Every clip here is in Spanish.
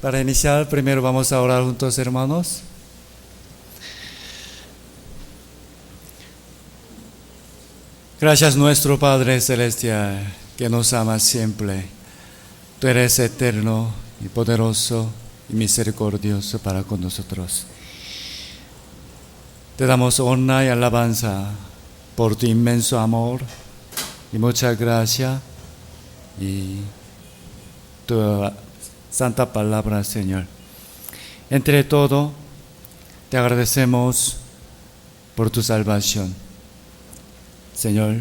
Para iniciar, primero vamos a orar juntos, hermanos. Gracias nuestro Padre Celestial, que nos amas siempre. Tú eres eterno y poderoso y misericordioso para con nosotros. Te damos honra y alabanza por tu inmenso amor y mucha gracia y tu santa palabra, Señor. Entre todo, te agradecemos por tu salvación. Señor,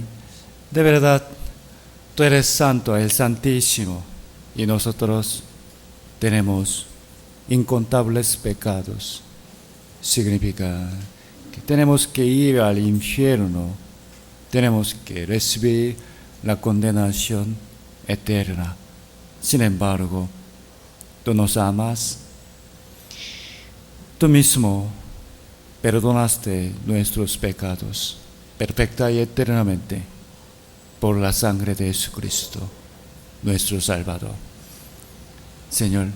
de verdad, tú eres santo, el Santísimo, y nosotros tenemos incontables pecados. Significa que tenemos que ir al infierno, tenemos que recibir la condenación eterna. Sin embargo, tú nos amas, tú mismo perdonaste nuestros pecados perfecta y eternamente por la sangre de Jesucristo, nuestro Salvador. Señor,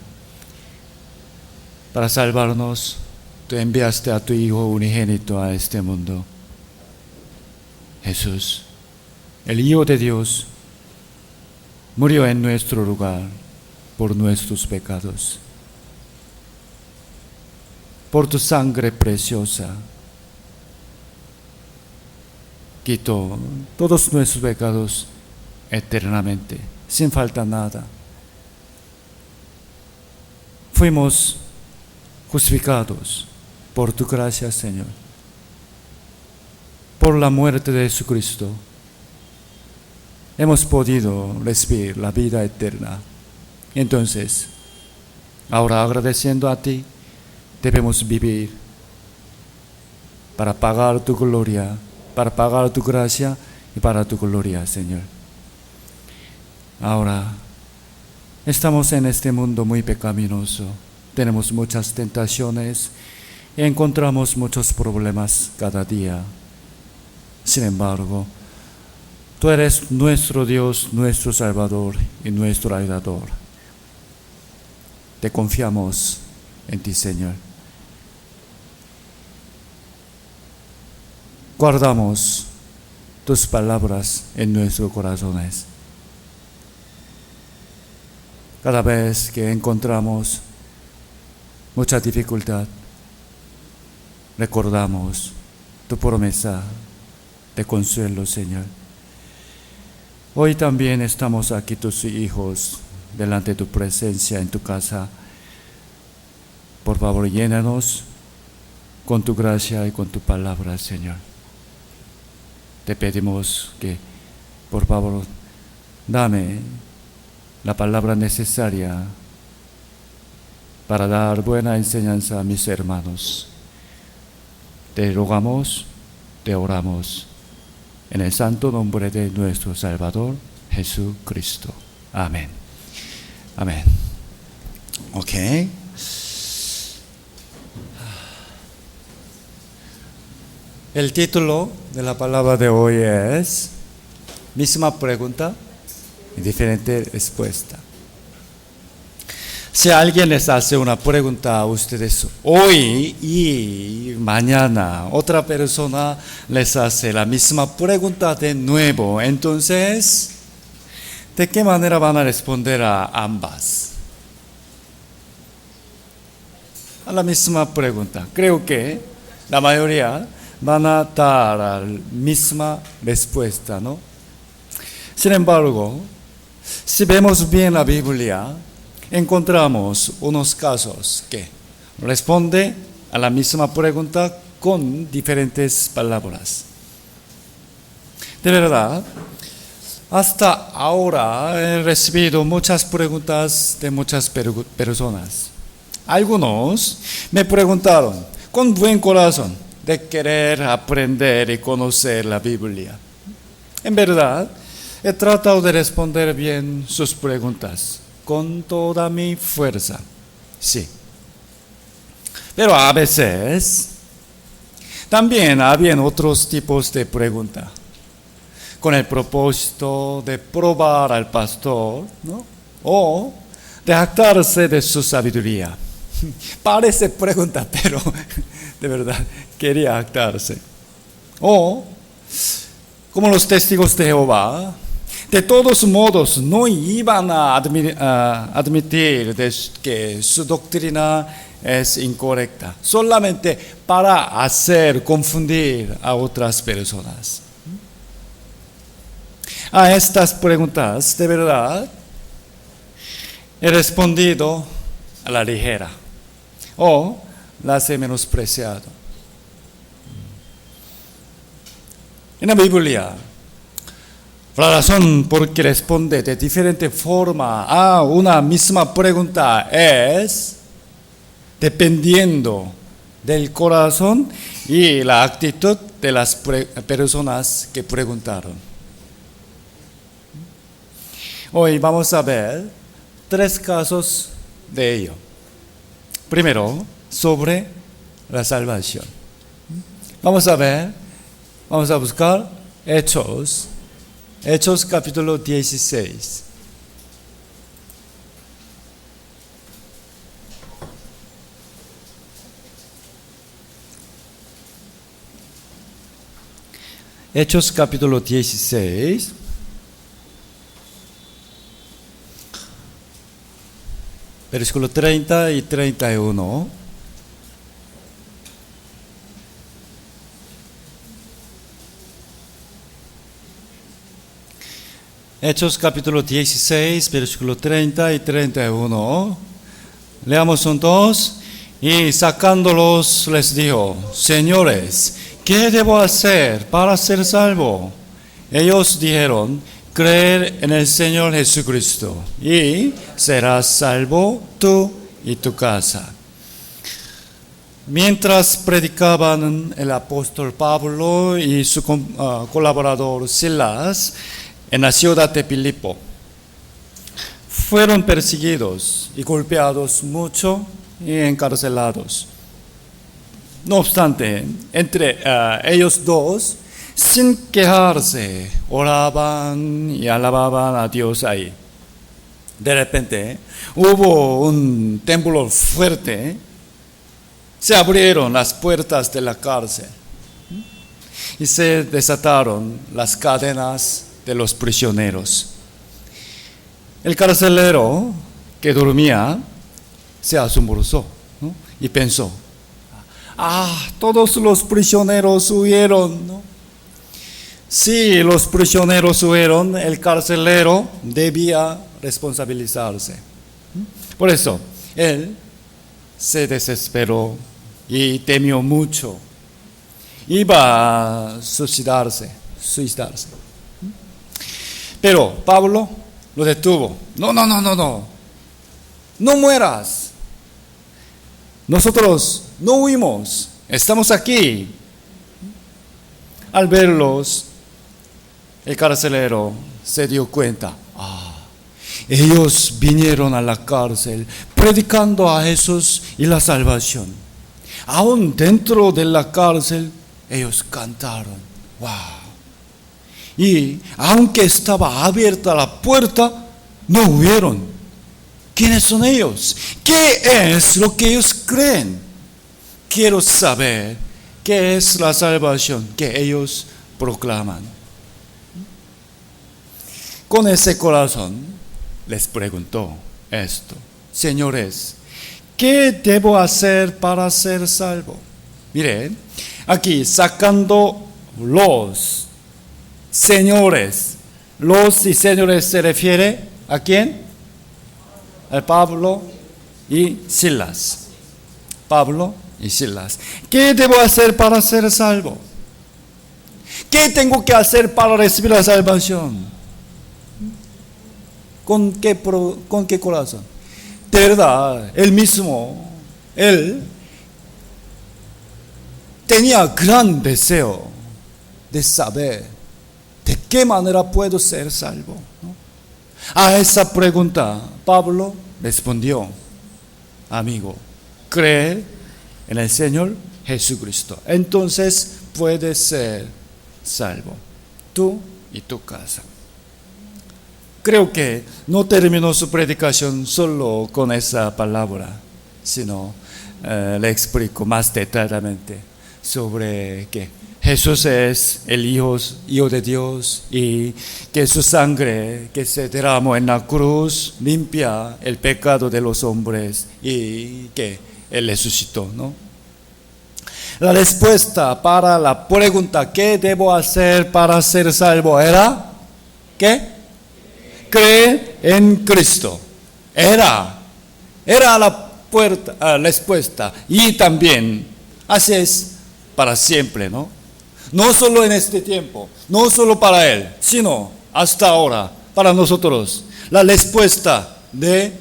para salvarnos, tú enviaste a tu Hijo unigénito a este mundo. Jesús, el Hijo de Dios, murió en nuestro lugar por nuestros pecados. Por tu sangre preciosa, quitó todos nuestros pecados eternamente, sin falta nada. Fuimos justificados por tu gracia, Señor. Por la muerte de Jesucristo, hemos podido recibir la vida eterna. Entonces, ahora agradeciendo a ti, debemos vivir para pagar tu gloria, para pagar tu gracia y para tu gloria, Señor. Ahora, estamos en este mundo muy pecaminoso, tenemos muchas tentaciones y encontramos muchos problemas cada día. Sin embargo, tú eres nuestro Dios, nuestro Salvador y nuestro ayudador. Te confiamos en ti, Señor. Guardamos tus palabras en nuestros corazones. Cada vez que encontramos mucha dificultad, recordamos tu promesa de consuelo, Señor. Hoy también estamos aquí, tus hijos, delante de tu presencia en tu casa. Por favor, llénanos con tu gracia y con tu palabra, Señor. Te pedimos que, por favor, dame la palabra necesaria para dar buena enseñanza a mis hermanos. Te rogamos, te oramos, en el santo nombre de nuestro Salvador, Jesucristo. Amén. Amén. Ok. El título de la palabra de hoy es misma pregunta y diferente respuesta. Si alguien les hace una pregunta a ustedes hoy y mañana otra persona les hace la misma pregunta de nuevo, entonces, ¿de qué manera van a responder a ambas? A la misma pregunta. Creo que la mayoría van a dar la misma respuesta, ¿no? Sin embargo, si vemos bien la Biblia, encontramos unos casos que responden a la misma pregunta con diferentes palabras. De verdad, hasta ahora he recibido muchas preguntas de muchas personas. Algunos me preguntaron con buen corazón de querer aprender y conocer la Biblia. En verdad, he tratado de responder bien sus preguntas con toda mi fuerza. Sí. Pero a veces también habían otros tipos de preguntas con el propósito de probar al pastor, ¿no? O de jactarse de su sabiduría. Parece pregunta, pero de verdad quería jactarse. O, como los testigos de Jehová, de todos modos no iban a admitir que su doctrina es incorrecta, solamente para hacer confundir a otras personas. A estas preguntas, de verdad, he respondido a la ligera o las he menospreciado. En la Biblia, la razón por que responde de diferente forma a una misma pregunta es dependiendo del corazón y la actitud de las personas que preguntaron. Hoy vamos a ver 3 casos de ello. Primero, sobre la salvación. Vamos a buscar Hechos capítulo 16. Hechos capítulo 16. Versículo 30 y 31. Hechos capítulo 16, versículo 30 y 31. Leamos juntos. Y sacándolos les dijo: Señores, ¿qué debo hacer para ser salvo? Ellos dijeron: creer en el Señor Jesucristo y serás salvo tú y tu casa. Mientras predicaban el apóstol Pablo y su colaborador Silas en la ciudad de Filipo, fueron perseguidos y golpeados mucho y encarcelados. No obstante, entre ellos dos, sin quejarse, oraban y alababan a Dios ahí. De repente, hubo un temblor fuerte. Se abrieron las puertas de la cárcel y se desataron las cadenas de los prisioneros. El carcelero que dormía se asombró, ¿no? Y pensó: todos los prisioneros huyeron, ¿no? Si los prisioneros huyeron, el carcelero debía responsabilizarse. Por eso, él se desesperó y temió mucho. Iba a suicidarse. Pero Pablo lo detuvo. No. No mueras. Nosotros no huimos. Estamos aquí. Al verlos, el carcelero se dio cuenta. Ellos vinieron a la cárcel predicando a Jesús y la salvación. Aún dentro de la cárcel, ellos cantaron. ¡Wow! Y aunque estaba abierta la puerta, no huyeron. ¿Quiénes son ellos? ¿Qué es lo que ellos creen? Quiero saber qué es la salvación que ellos proclaman. Con ese corazón les preguntó esto: Señores, ¿qué debo hacer para ser salvo? Miren, aquí sacando los señores. Los y señores se refiere ¿a quién? A Pablo y Silas. Pablo y Silas. ¿Qué debo hacer para ser salvo? ¿Qué tengo que hacer para recibir la salvación? ¿Con qué corazón? De verdad, él tenía gran deseo de saber de qué manera puedo ser salvo, ¿no? A esa pregunta, Pablo respondió: amigo, cree en el Señor Jesucristo, entonces puedes ser salvo, tú y tu casa. creo que no terminó su predicación solo con esa palabra, sino le explico más detalladamente sobre que Jesús es el Hijo de Dios y que su sangre que se derramó en la cruz limpia el pecado de los hombres y que Él resucitó, ¿no? La respuesta para la pregunta ¿qué debo hacer para ser salvo? Era ¿qué? Creer en Cristo. Era la respuesta y también así es para siempre, ¿no? No solo en este tiempo, no solo para Él, sino hasta ahora, para nosotros. La respuesta de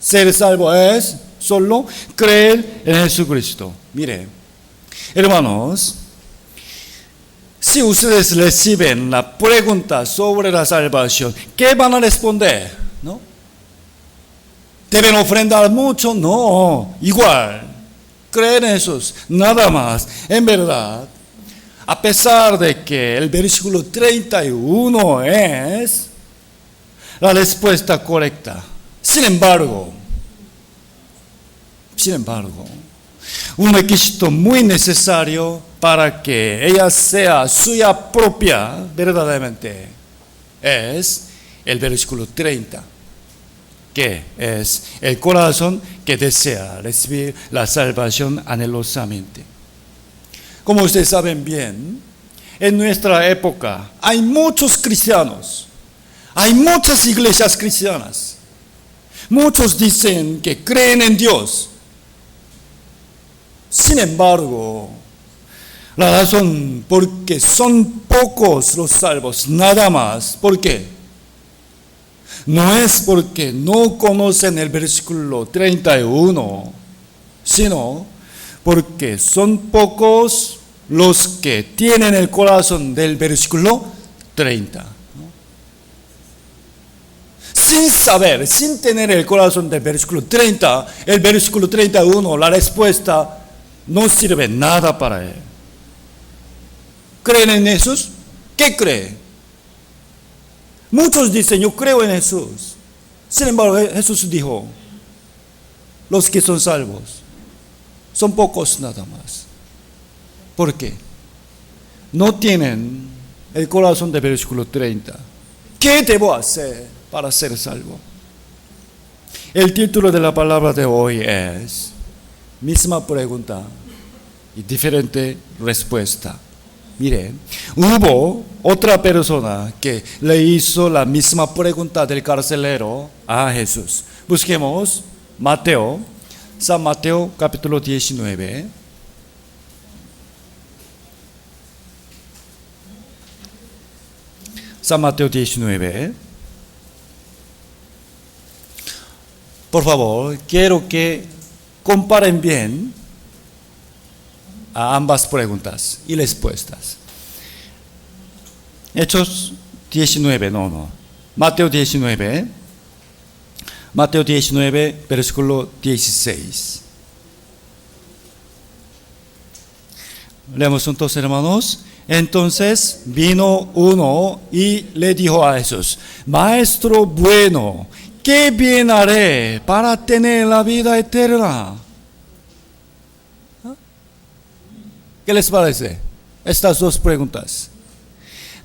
ser salvo es solo creer en Jesucristo. Mire, hermanos, si ustedes reciben la pregunta sobre la salvación, ¿qué van a responder? ¿No? ¿Deben ofrendar mucho? No, igual. Creer en Jesús, nada más. En verdad, a pesar de que el versículo 31 es la respuesta correcta, sin embargo, un requisito muy necesario para que ella sea suya propia verdaderamente es el versículo 30, que es el corazón que desea recibir la salvación anhelosamente. Como ustedes saben bien, en nuestra época hay muchos cristianos, hay muchas iglesias cristianas. Muchos dicen que creen en Dios. Sin embargo, la razón por qué son pocos los salvos, nada más. ¿Por qué? No es porque no conocen el versículo 31, sino porque son pocos los que tienen el corazón del versículo 30. ¿No? Sin saber, sin tener el corazón del versículo 30, el versículo 31, la respuesta no sirve nada para él. ¿Creen en Jesús? ¿Qué cree? Muchos dicen, yo creo en Jesús. Sin embargo, Jesús dijo, los que son salvos son pocos nada más. ¿Por qué? No tienen el corazón del versículo 30. ¿Qué debo hacer para ser salvo? El título de la palabra de hoy es misma pregunta y diferente respuesta. Mire, hubo otra persona que le hizo la misma pregunta del carcelero a Jesús. Busquemos San Mateo capítulo 19. San Mateo 19. Por favor, quiero que comparen bien a ambas preguntas y respuestas. Hechos 19, Mateo 19, versículo 16. Leemos juntos, hermanos. Entonces vino uno y le dijo a Jesús: Maestro bueno, ¿qué bien haré para tener la vida eterna? ¿Qué les parece? Estas dos preguntas.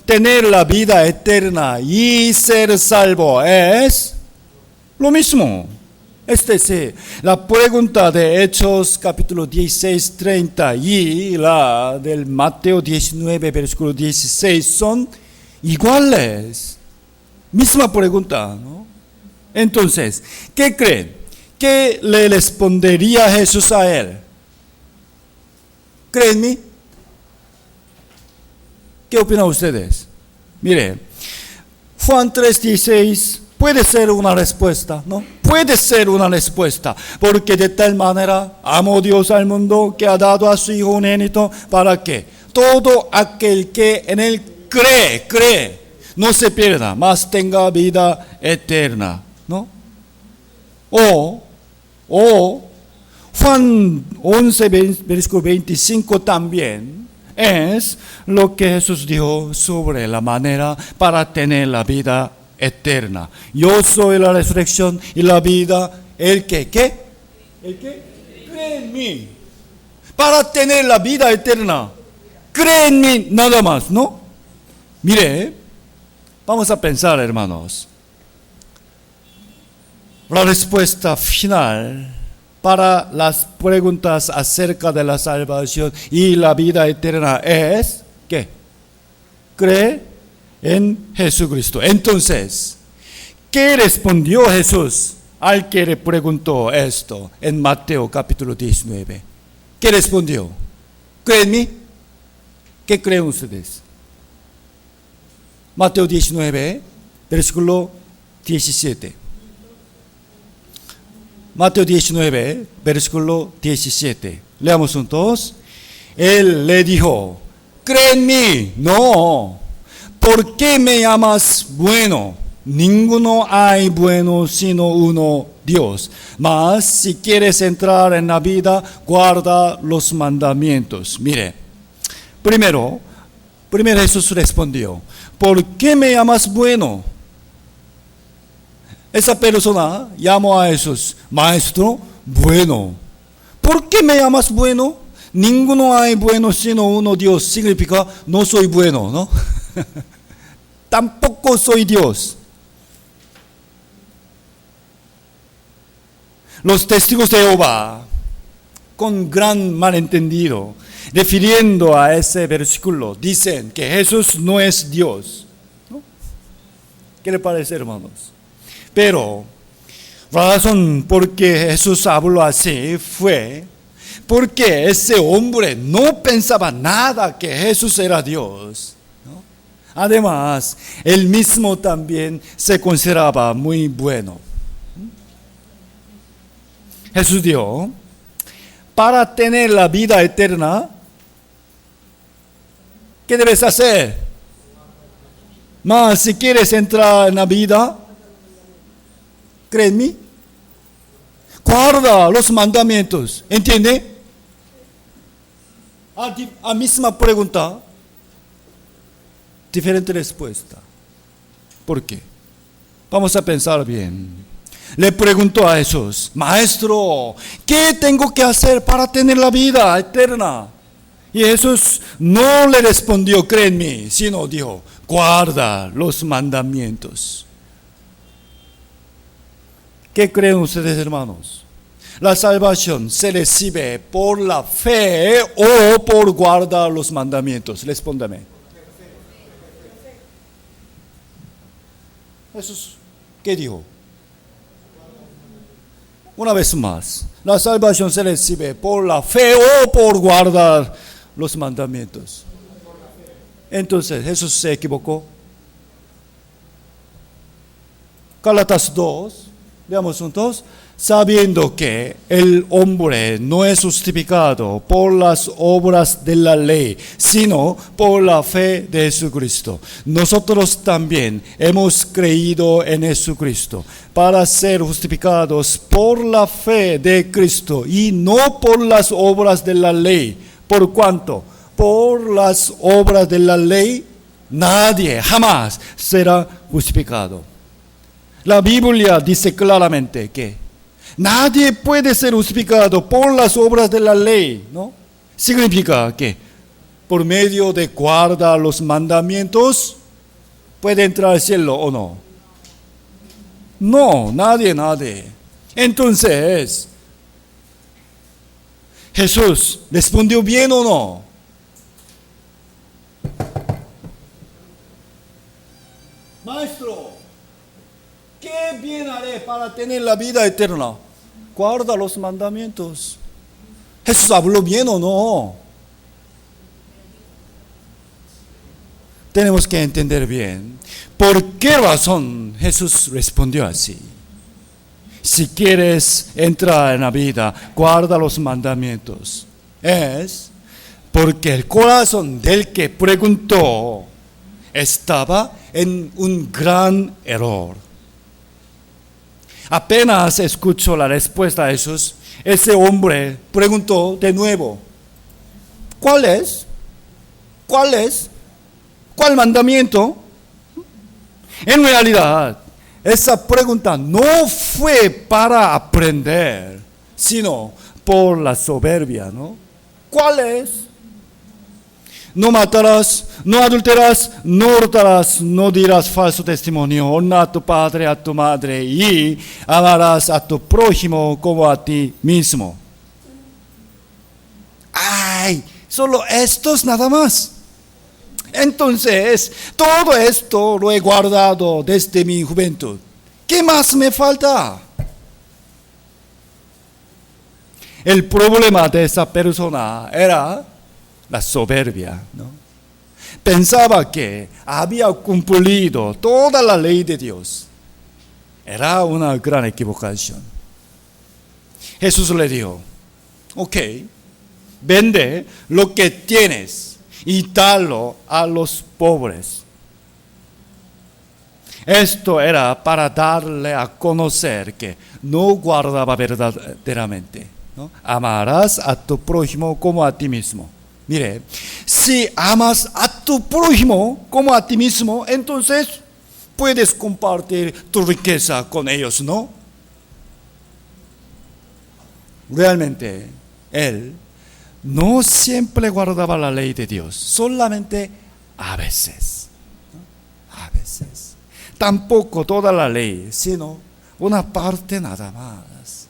Tener la vida eterna y ser salvo es lo mismo. La pregunta de Hechos capítulo 16, 30 y la del Mateo 19, versículo 16 son iguales. Misma pregunta, ¿no? Entonces, ¿qué creen? ¿Qué le respondería Jesús a él? ¿Creen? ¿Qué opinan ustedes? Mire, Juan 3:16 puede ser una respuesta, ¿no? Puede ser una respuesta, porque de tal manera amó Dios al mundo que ha dado a su Hijo unigénito para que todo aquel que en él cree, no se pierda, mas tenga vida eterna, ¿no? O Juan 11, versículo 25 también es lo que Jesús dijo sobre la manera para tener la vida eterna. Yo soy la resurrección y la vida. El que, ¿qué? El que cree en mí. Para tener la vida eterna. Cree en mí nada más, ¿no? Mire, vamos a pensar, hermanos. La respuesta final para las preguntas acerca de la salvación y la vida eterna es, ¿qué? Cree en Jesucristo. Entonces, ¿qué respondió Jesús al que le preguntó esto en Mateo capítulo 19? ¿Qué respondió? ¿Creen en mí? ¿Qué creen ustedes? Mateo 19, versículo 17. Mateo 19, versículo 17. Leamos juntos. Él le dijo, ¿cree en mí? No. ¿Por qué me llamas bueno? Ninguno hay bueno sino uno, Dios. Mas si quieres entrar en la vida, guarda los mandamientos. Mire, primero Jesús respondió, ¿por qué me llamas bueno? Esa persona llamó a Jesús, maestro, bueno. ¿Por qué me llamas bueno? Ninguno hay bueno sino uno, Dios. Significa, no soy bueno, ¿no? Tampoco soy Dios. Los testigos de Jehová, con gran malentendido, refiriendo a ese versículo, dicen que Jesús no es Dios, ¿no? ¿Qué le parece, hermanos? Pero la razón por que Jesús habló así fue porque ese hombre no pensaba nada que Jesús era Dios, ¿no? Además, él mismo también se consideraba muy bueno. Jesús dijo, para tener la vida eterna, ¿qué debes hacer? Mas si quieres entrar en la vida, ¿cree en mí? Guarda los mandamientos. ¿Entiende? A misma pregunta, diferente respuesta. ¿Por qué? Vamos a pensar bien. Le preguntó a Jesús, maestro, ¿qué tengo que hacer para tener la vida eterna? Y Jesús no le respondió, cree en mí, sino dijo, guarda los mandamientos. ¿Qué creen ustedes, hermanos? ¿La salvación se recibe por la fe o por guardar los mandamientos? Respóndame. Jesús, ¿qué dijo? Una vez más, la salvación se recibe por la fe o por guardar los mandamientos. Entonces, Jesús se equivocó. Gálatas 2, veamos juntos. Sabiendo que el hombre no es justificado por las obras de la ley, sino por la fe de Jesucristo. Nosotros también hemos creído en Jesucristo para ser justificados por la fe de Cristo y no por las obras de la ley. ¿Por cuánto? Por las obras de la ley, nadie jamás será justificado. La Biblia dice claramente que nadie puede ser justificado por las obras de la ley, ¿no? Significa que por medio de guardar los mandamientos puede entrar al cielo o no. No, nadie. Entonces, Jesús respondió bien o no. Maestro, ¿qué bien haré para tener la vida eterna? Guarda los mandamientos. ¿Jesús habló bien o no? Tenemos que entender bien por qué razón Jesús respondió así. Si quieres entrar en la vida, guarda los mandamientos. Es porque el corazón del que preguntó estaba en un gran error. Apenas escuchó la respuesta de Jesús, ese hombre preguntó de nuevo, ¿cuál es? ¿Cuál mandamiento? En realidad, esa pregunta no fue para aprender, sino por la soberbia, ¿no? ¿Cuál es? No matarás, no adulterarás, no hurtarás, no dirás falso testimonio, honra a tu padre, a tu madre y amarás a tu prójimo como a ti mismo. ¡Ay! Solo estos nada más. Entonces, todo esto lo he guardado desde mi juventud. ¿Qué más me falta? El problema de esa persona era la soberbia, ¿no? Pensaba que había cumplido toda la ley de Dios. Era una gran equivocación. Jesús le dijo, ok, vende lo que tienes y dalo a los pobres. Esto era para darle a conocer que no guardaba verdaderamente, ¿no? Amarás a tu prójimo como a ti mismo. Mire, si amas a tu prójimo como a ti mismo, entonces puedes compartir tu riqueza con ellos, ¿no? Realmente, él no siempre guardaba la ley de Dios, solamente a veces, ¿no? A veces. Tampoco toda la ley, sino una parte nada más.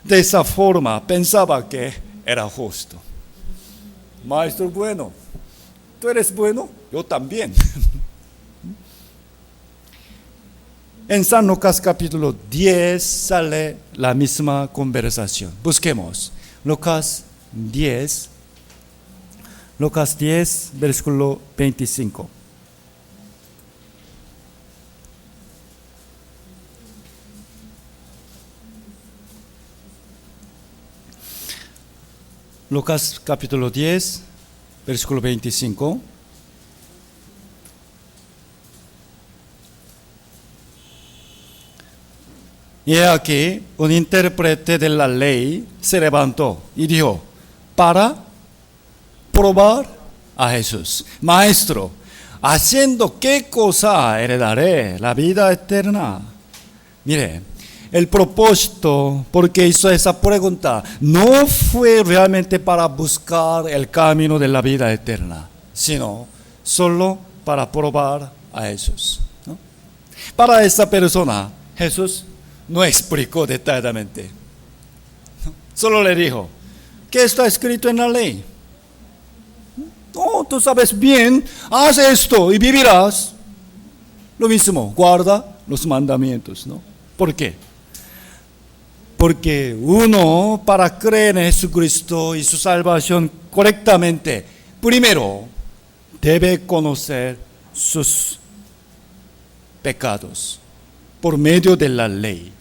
De esa forma pensaba que era justo. Maestro bueno, ¿tú eres bueno? Yo también. En San Lucas capítulo 10 sale la misma conversación. Busquemos. Lucas 10, versículo 25. Lucas capítulo 10, versículo 25. Y aquí un intérprete de la ley se levantó y dijo, para probar a Jesús, Maestro, ¿haciendo qué cosa heredaré la vida eterna? Mire, el propósito porque hizo esa pregunta no fue realmente para buscar el camino de la vida eterna, sino solo para probar a Jesús, ¿no? Para esa persona, Jesús no explicó detalladamente, ¿no? Solo le dijo, ¿qué está escrito en la ley? No, tú sabes bien, haz esto y vivirás. Lo mismo, guarda los mandamientos, ¿no? ¿Por qué? Porque uno, para creer en Jesucristo y su salvación correctamente, primero debe conocer sus pecados por medio de la ley.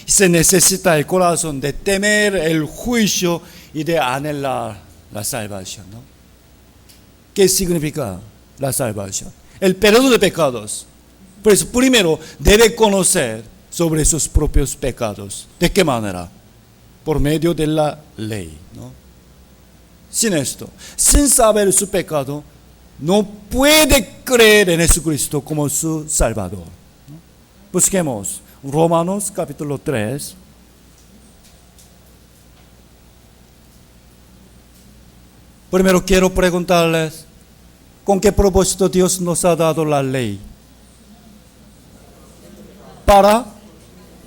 Se necesita el corazón de temer el juicio y de anhelar la salvación, ¿no? ¿Qué significa la salvación? El perdón de pecados. Por eso, primero debe conocer sobre sus propios pecados. ¿De qué manera? Por medio de la ley, ¿no? Sin esto, sin saber su pecado, no puede creer en Jesucristo como su Salvador, ¿no? Busquemos Romanos capítulo 3. Primero quiero preguntarles, ¿con qué propósito Dios nos ha dado la ley? Para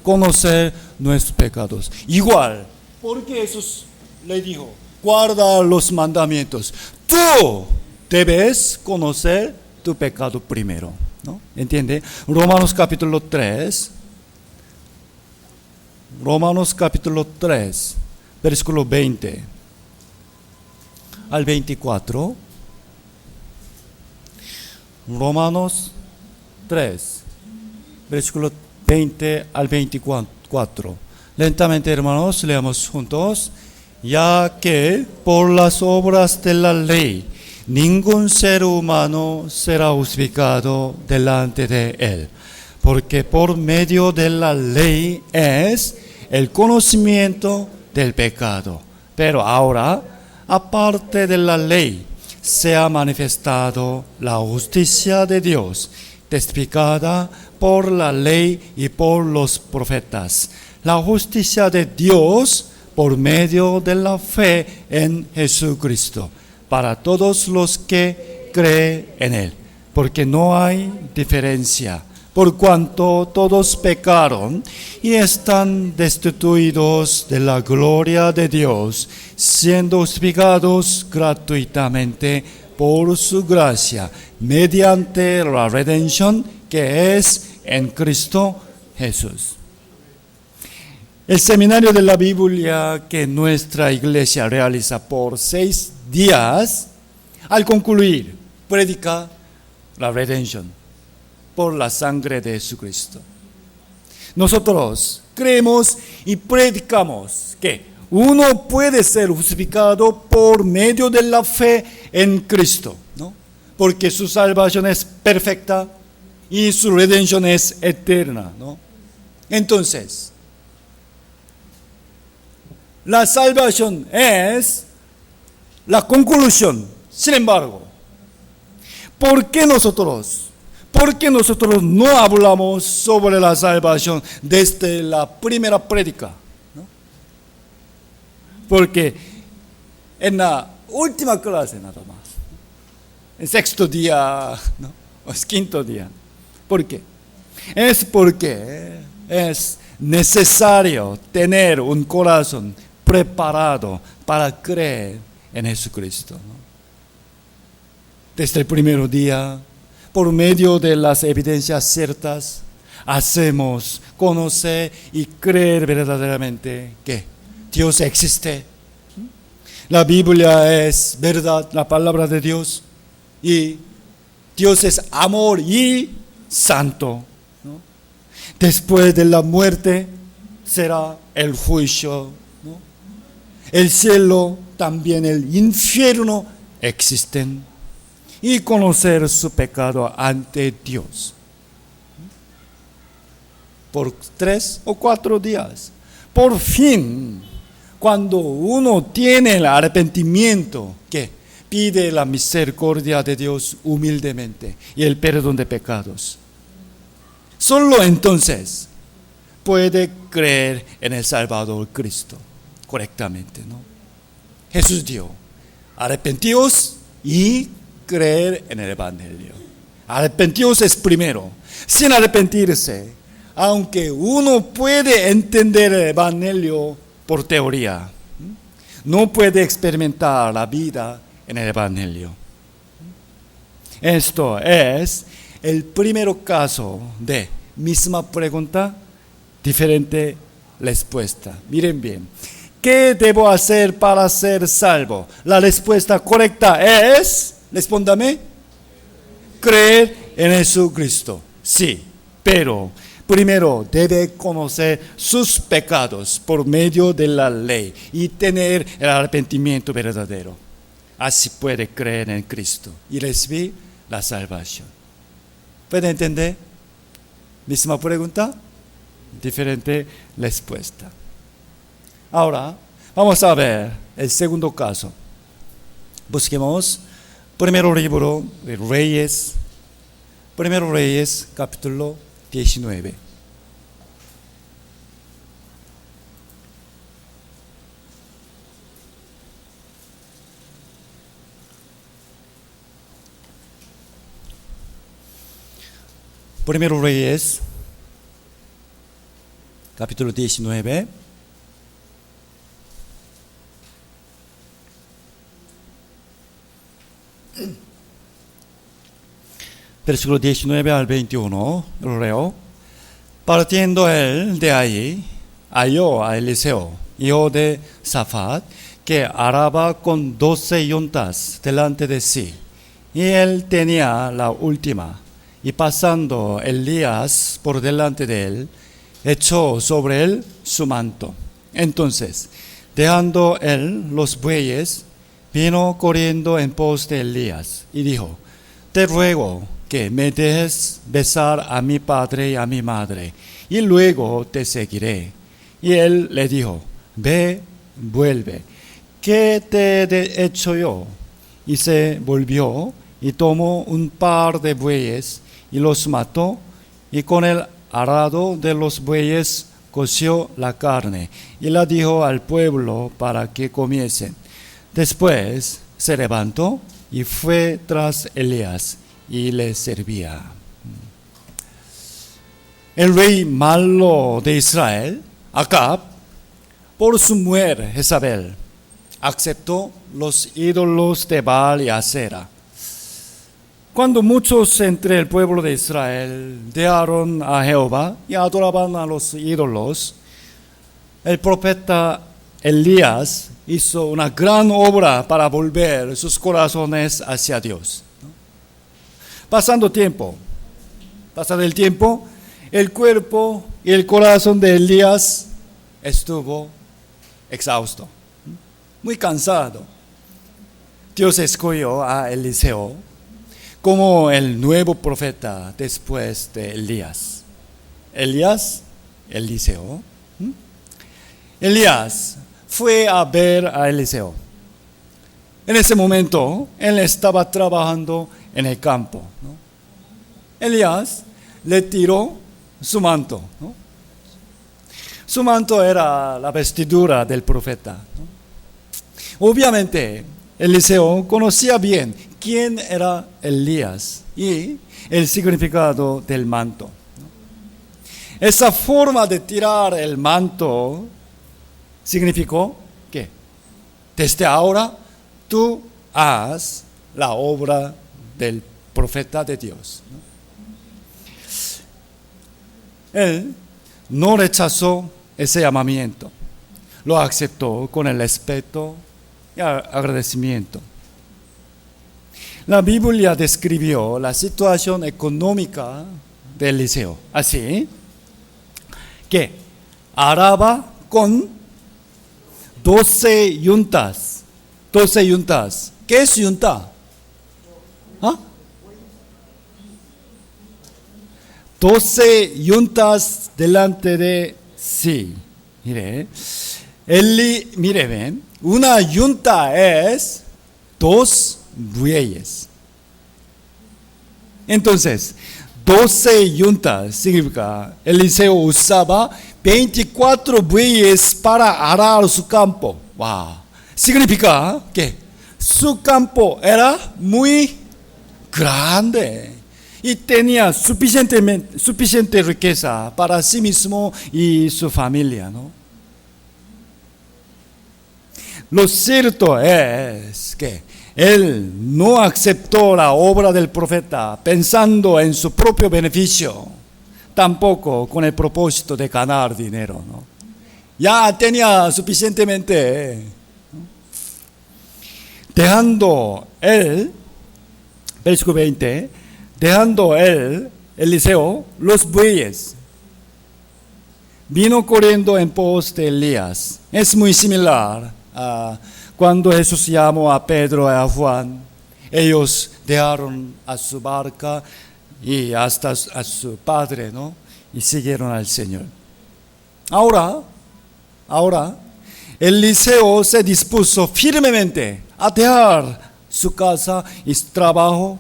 conocer nuestros pecados. Igual, porque Jesús le dijo, guarda los mandamientos. Tú debes conocer tu pecado primero, ¿no? ¿Entiende? Romanos capítulo 3, versículo 20 al 24. Romanos 3, versículo 20 al 24. Lentamente, hermanos, leamos juntos. Ya que por las obras de la ley ningún ser humano será justificado delante de él, porque por medio de la ley es el conocimiento del pecado. Pero ahora, aparte de la ley, se ha manifestado la justicia de Dios, testificada por la ley y por los profetas, la justicia de Dios por medio de la fe en Jesucristo, para todos los que creen en Él, porque no hay diferencia, por cuanto todos pecaron y están destituidos de la gloria de Dios, siendo justificados gratuitamente por su gracia, mediante la redención que es en Cristo Jesús. El seminario de la Biblia que nuestra iglesia realiza por 6 días, al concluir, predica la redención por la sangre de Jesucristo. Nosotros creemos y predicamos que uno puede ser justificado por medio de la fe en Cristo, ¿no? Porque su salvación es perfecta y su redención es eterna, ¿no? Entonces, la salvación es la conclusión. Sin embargo, ¿por qué nosotros no hablamos sobre la salvación desde la primera prédica? ¿No? Porque en la última clase nada más, en sexto día, ¿no? O quinto día. ¿Por qué? Es porque es necesario tener un corazón preparado para creer en Jesucristo, ¿no? Desde el primer día, por medio de las evidencias ciertas, hacemos conocer y creer verdaderamente que Dios existe. La Biblia es verdad, la palabra de Dios, y Dios es amor y santo, ¿no? Después de la muerte será el juicio, ¿no? El cielo, también el infierno existen, y conocer su pecado ante Dios. Por 3 o 4 días, por fin, cuando uno tiene el arrepentimiento que pide la misericordia de Dios humildemente y el perdón de pecados, solo entonces puede creer en el Salvador Cristo correctamente, ¿no? Jesús dijo: arrepentíos y creer en el Evangelio. Arrepentíos es primero. Sin arrepentirse, aunque uno puede entender el Evangelio por teoría, no puede experimentar la vida en el Evangelio. Esto es el primer caso de misma pregunta, diferente respuesta. Miren bien. ¿Qué debo hacer para ser salvo? La respuesta correcta es, respóndame, creer en Jesucristo. Sí, pero primero debe conocer sus pecados por medio de la ley y tener el arrepentimiento verdadero. Así puede creer en Cristo y recibir la salvación. ¿Puede entender? Misma pregunta, diferente respuesta. Ahora, vamos a ver el segundo caso. Busquemos primero libro de Reyes, primero Reyes, capítulo 19. Primero Reyes, capítulo 19. Versículo 19 al 21, lo leo. Partiendo él de ahí, halló a Eliseo, hijo de Safat, que araba con 12 yuntas delante de sí, y él tenía la última. Y pasando Elías por delante de él, echó sobre él su manto. Entonces, dejando él los bueyes, vino corriendo en pos de Elías, y dijo: te ruego que me dejes besar a mi padre y a mi madre, y luego te seguiré. Y él le dijo: ve, vuelve, ¿qué te he hecho yo? Y se volvió y tomó un par de bueyes y los mató, y con el arado de los bueyes coció la carne y la dio al pueblo para que comiesen. Después se levantó y fue tras Elías y le servía. El rey malo de Israel, Acab, por su mujer Jezabel, aceptó los ídolos de Baal y Asera. Cuando muchos entre el pueblo de Israel dejaron a Jehová y adoraban a los ídolos, el profeta Elías hizo una gran obra para volver sus corazones hacia Dios. Pasando el tiempo, el cuerpo y el corazón de Elías estuvo exhausto, muy cansado. Dios escogió a Eliseo como el nuevo profeta después de Elías. Eliseo. Elías fue a ver a Eliseo. En ese momento, él estaba trabajando en el campo, ¿no? Elías le tiró su manto, ¿no? Su manto era la vestidura del profeta, ¿no? Obviamente, Eliseo conocía bien quién era Elías y el significado del manto, ¿no? Esa forma de tirar el manto significó que desde ahora tú haz la obra del profeta de Dios, ¿no? Él no rechazó ese llamamiento, lo aceptó con el respeto y agradecimiento. La Biblia describió la situación económica de Eliseo así, que araba con 12 yuntas. 12 yuntas. ¿Qué es yunta? ¿Ah? 12 yuntas delante de sí. Mire, mire, ven, una yunta es 2 bueyes. Entonces, 12 yuntas significa Eliseo usaba 24 bueyes para arar su campo. Wow. Significa que su campo era muy grande y tenía suficiente riqueza para sí mismo y su familia, ¿no? Lo cierto es que él no aceptó la obra del profeta pensando en su propio beneficio, tampoco con el propósito de ganar dinero, ¿no? Ya tenía suficientemente, ¿no? Dejando él, versículo 20, dejando él, Eliseo, los bueyes, vino corriendo en pos de Elías. Es muy similar a cuando Jesús llamó a Pedro y a Juan. Ellos dejaron a su barca y hasta a su padre, ¿no? Y siguieron al Señor. Ahora, Eliseo se dispuso firmemente a dejar su casa y su trabajo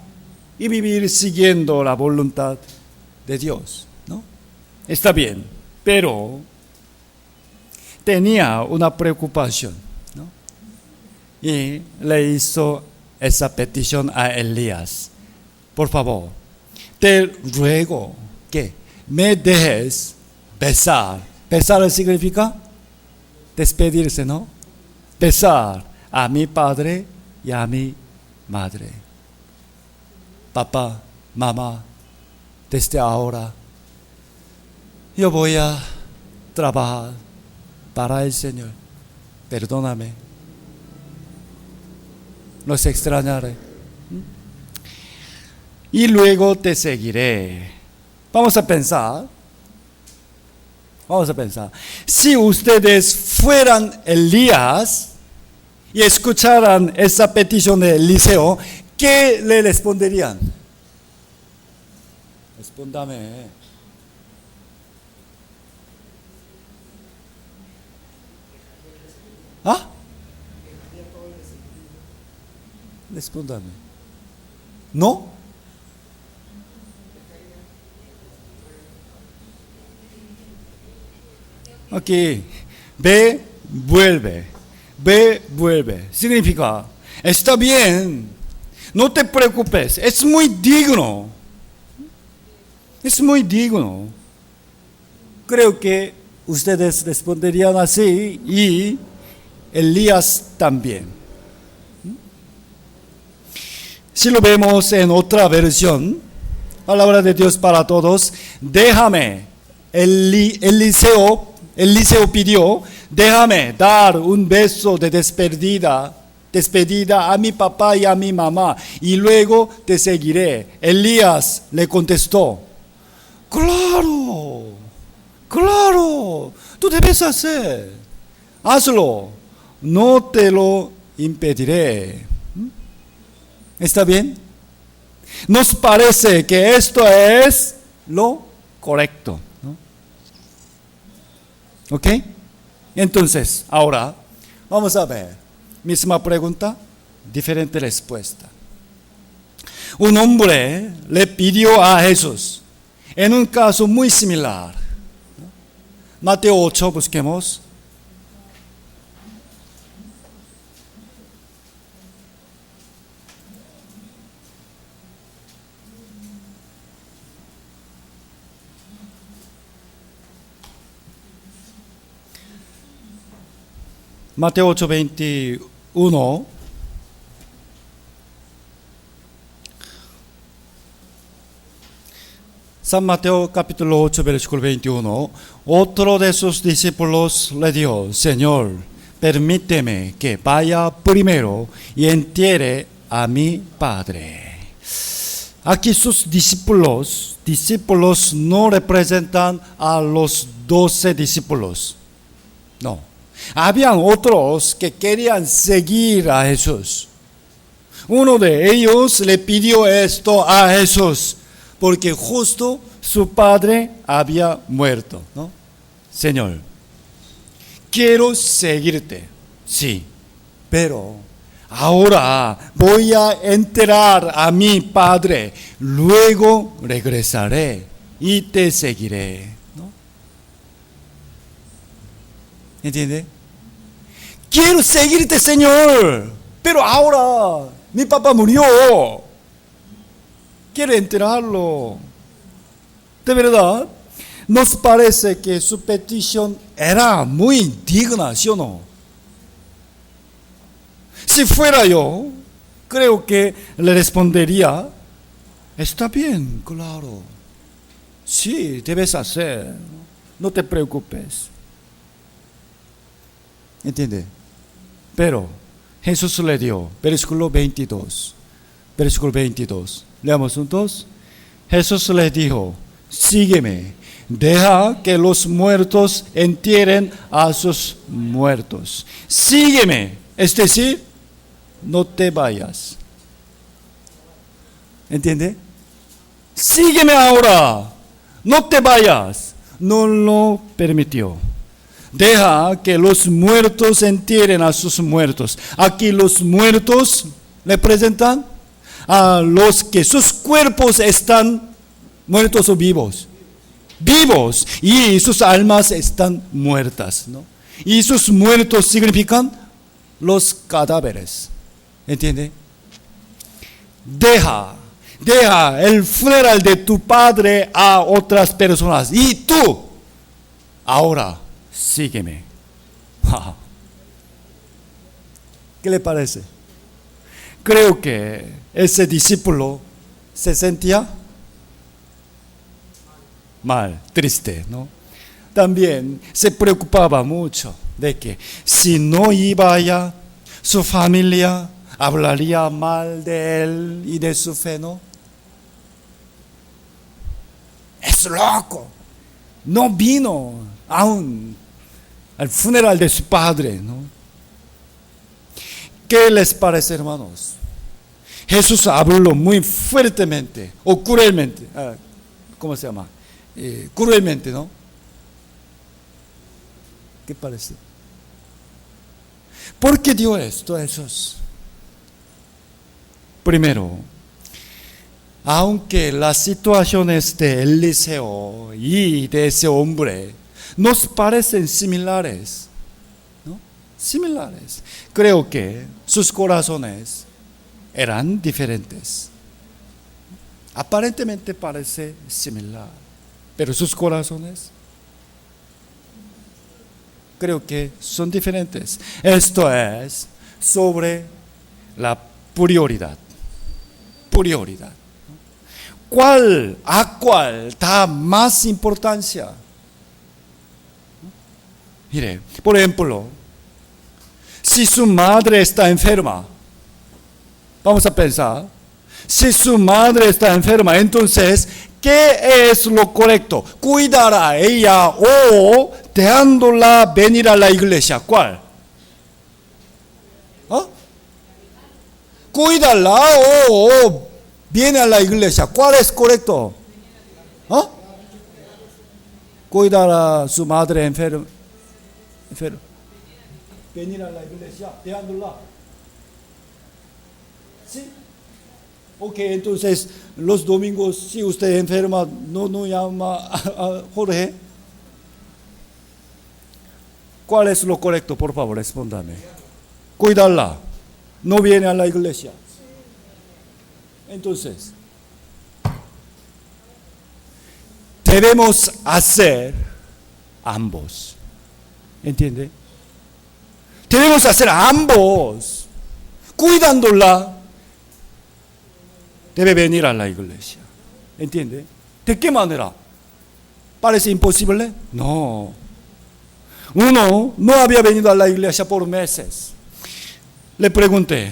y vivir siguiendo la voluntad de Dios, ¿no? Está bien, pero tenía una preocupación, ¿no? Y le hizo esa petición a Elías: por favor, te ruego que me dejes besar. Besar significa despedirse, ¿no? Besar a mi padre y a mi madre. Papá, mamá, desde ahora yo voy a trabajar para el Señor. Perdóname. Los extrañaré. Y luego te seguiré. Vamos a pensar. Si ustedes fueran Elías y escucharan esa petición de Eliseo, ¿qué le responderían? Respóndame. ¿Ah? Respóndame. ¿No? Aquí, ve, vuelve. Ve, vuelve. Significa, está bien, no te preocupes, es muy digno. Es muy digno. Creo que ustedes responderían así y Elías también. Si lo vemos en otra versión, palabra de Dios para todos, déjame, Eliseo pidió, déjame dar un beso de despedida a mi papá y a mi mamá, y luego te seguiré. Elías le contestó, claro, claro, tú debes hacer, hazlo, no te lo impediré. ¿Está bien? Nos parece que esto es lo correcto, ¿no? ¿Ok? Entonces, ahora vamos a ver. Misma pregunta, diferente respuesta. Un hombre le pidió a Jesús en un caso muy similar. Mateo 8, busquemos. Mateo 8, 21. San Mateo capítulo 8, versículo 21. Otro de sus discípulos le dijo, Señor, permíteme que vaya primero y entierre a mi padre. Aquí sus discípulos no representan a los 12 discípulos. No. Habían otros que querían seguir a Jesús. Uno de ellos le pidió esto a Jesús, porque justo su padre había muerto, ¿no? Señor, quiero seguirte, sí, pero ahora voy a enterrar a mi padre, luego regresaré y te seguiré, ¿no? ¿Entiende? Quiero seguirte, Señor, pero ahora mi papá murió. Quiero enterrarlo. De verdad, nos parece que su petición era muy digna, ¿sí o no? Si fuera yo, creo que le respondería, está bien, claro. Sí, debes hacer. No te preocupes. ¿Entiende? Pero Jesús le dio, versículo 22. Versículo 22. Leamos juntos. Jesús le dijo, sígueme, deja que los muertos entierren a sus muertos. Sígueme, es decir, no te vayas. ¿Entiende? Sígueme ahora, no te vayas. No lo permitió. Deja que los muertos entierren a sus muertos. Aquí los muertos representan a los que sus cuerpos están muertos o vivos. Vivos, y sus almas están muertas, ¿no? Y sus muertos significan los cadáveres. ¿Entiende? Deja el funeral de tu padre a otras personas. Y tú, ahora, sígueme. ¿Qué le parece? Creo que ese discípulo se sentía mal, triste, ¿no? También se preocupaba mucho de que si no iba allá, su familia hablaría mal de él y de su fe, ¿no? Es loco, no vino aún al funeral de su padre, ¿no? ¿Qué les parece, hermanos? Jesús habló muy fuertemente o cruelmente, ¿cómo se llama? Cruelmente, ¿no? ¿Qué parece? ¿Por qué dio esto a Jesús? Primero, aunque las situaciones de Eliseo y de ese hombre nos parecen similares, ¿no? Similares. Creo que sus corazones eran diferentes. Aparentemente parece similar, pero sus corazones creo que son diferentes. Esto es sobre la prioridad. Prioridad. ¿A cuál da más importancia? Mire, por ejemplo, si su madre está enferma, vamos a pensar, si su madre está enferma, entonces, ¿qué es lo correcto? ¿Cuidar a ella o dejándola venir a la iglesia? ¿Cuál? Cuídala o viene a la iglesia. ¿Cuál es correcto? Cuidar a su madre enferma. Venir a la iglesia, dejándola. ¿Sí? Ok, entonces los domingos, si usted enferma, no llama a Jorge. ¿Cuál es lo correcto? Por favor, respóndame. Cuidarla. No viene a la iglesia. Entonces, debemos hacer ambos. ¿Entiende? Debemos hacer ambos. Cuidándola, debe venir a la iglesia. ¿Entiende? ¿De qué manera? ¿Parece imposible? No. Uno no había venido a la iglesia por meses. Le pregunté,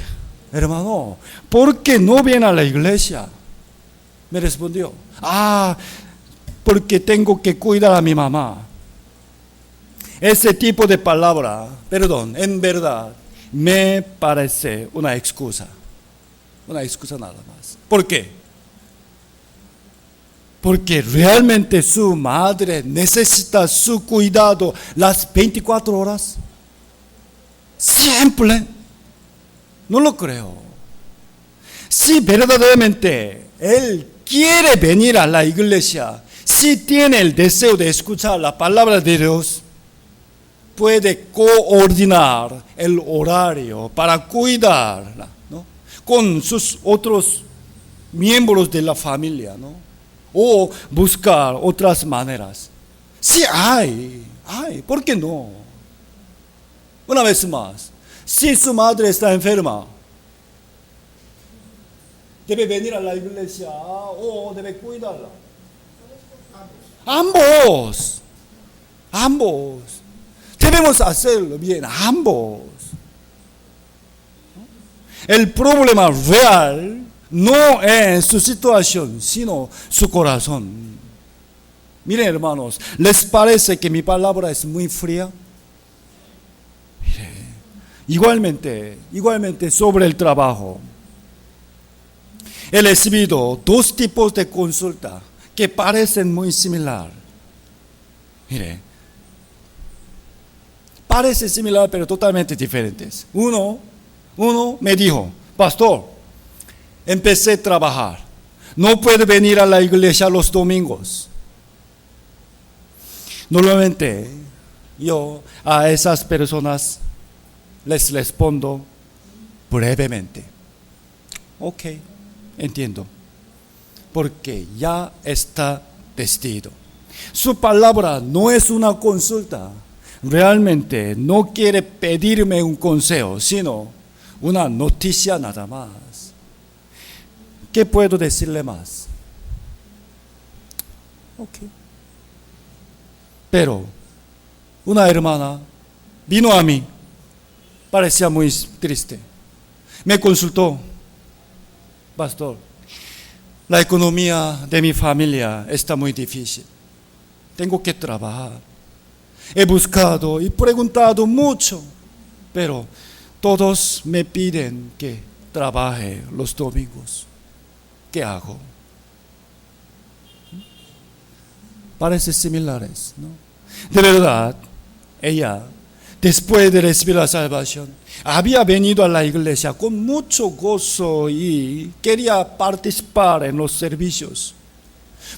hermano, ¿por qué no viene a la iglesia? Me respondió, porque tengo que cuidar a mi mamá. Ese tipo de palabra, en verdad, me parece una excusa. Una excusa nada más. ¿Por qué? Porque realmente su madre necesita su cuidado las 24 horas. Siempre. No lo creo. Si verdaderamente él quiere venir a la iglesia, si tiene el deseo de escuchar la palabra de Dios, puede coordinar el horario para cuidarla, ¿no? Con sus otros miembros de la familia, ¿no? O buscar otras maneras. Sí hay, ¿por qué no? Una vez más, si su madre está enferma, debe venir a la iglesia o debe cuidarla. Ambos. Debemos hacerlo bien, ambos. El problema real no es su situación, sino su corazón. Miren, hermanos, ¿les parece que mi palabra es muy fría? Igualmente sobre el trabajo. He recibido dos tipos de consulta que parecen muy similar. Mire, parece similar pero totalmente diferentes. Uno me dijo, pastor, empecé a trabajar, no puedo venir a la iglesia los domingos. Normalmente yo a esas personas les respondo brevemente. Ok, entiendo. Porque ya está decidido. Su palabra no es una consulta. Realmente no quiere pedirme un consejo, sino una noticia nada más. ¿Qué puedo decirle más? Ok. Pero una hermana vino a mí. Parecía muy triste. Me consultó, pastor, la economía de mi familia está muy difícil. Tengo que trabajar. He buscado y preguntado mucho, pero todos me piden que trabaje los domingos. ¿Qué hago? Parecen similares, ¿no? De verdad, ella, después de recibir la salvación, había venido a la iglesia con mucho gozo y quería participar en los servicios.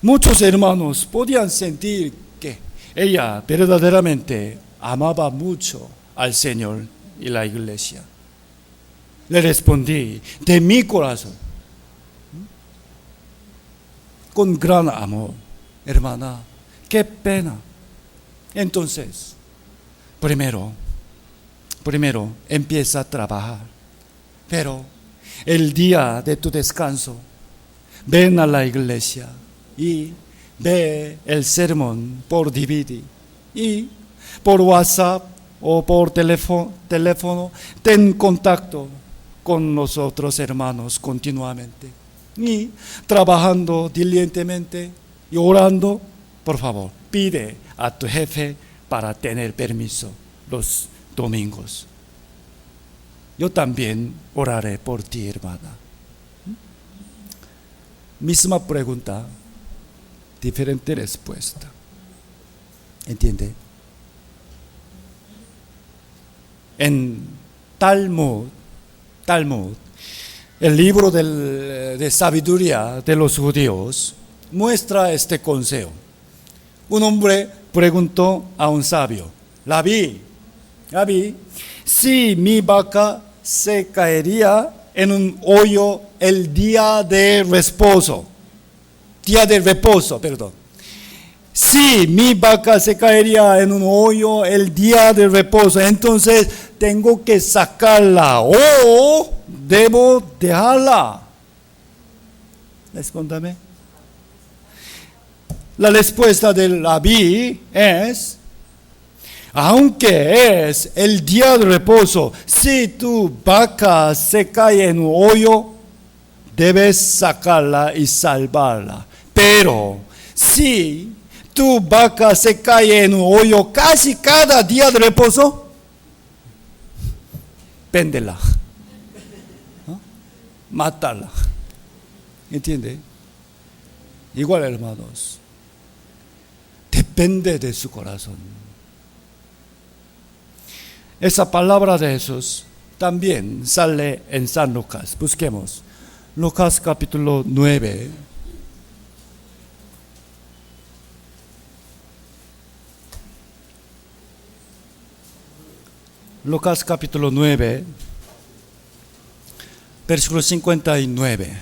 Muchos hermanos podían sentir que ella verdaderamente amaba mucho al Señor y la iglesia. Le respondí de mi corazón, con gran amor, hermana, qué pena. Entonces, primero empieza a trabajar, pero el día de tu descanso, ven a la iglesia y ve el sermón por DVD y por WhatsApp o por teléfono, ten contacto con los otros hermanos continuamente y trabajando diligentemente y orando. Por favor, pide a tu jefe para tener permiso los domingos. Yo también oraré por ti, hermana. Misma pregunta, diferente respuesta. ¿Entiende? En Talmud, el libro de sabiduría de los judíos, muestra este consejo. Un hombre preguntó a un sabio, Rabí, si mi vaca se caería en un hoyo el día de reposo, si mi vaca se caería en un hoyo el día de reposo, entonces tengo que sacarla o debo dejarla. Respóndame. La respuesta del rabí es, aunque es el día de reposo, si tu vaca se cae en un hoyo, debes sacarla y salvarla. Pero si tu vaca se cae en un hoyo casi cada día de reposo, véndela, ¿no? Mátala. ¿Entiende? Igual, hermanos, depende de su corazón. Esa palabra de Jesús también sale en San Lucas. Busquemos Lucas capítulo 9. Lucas capítulo 9, versículo 59.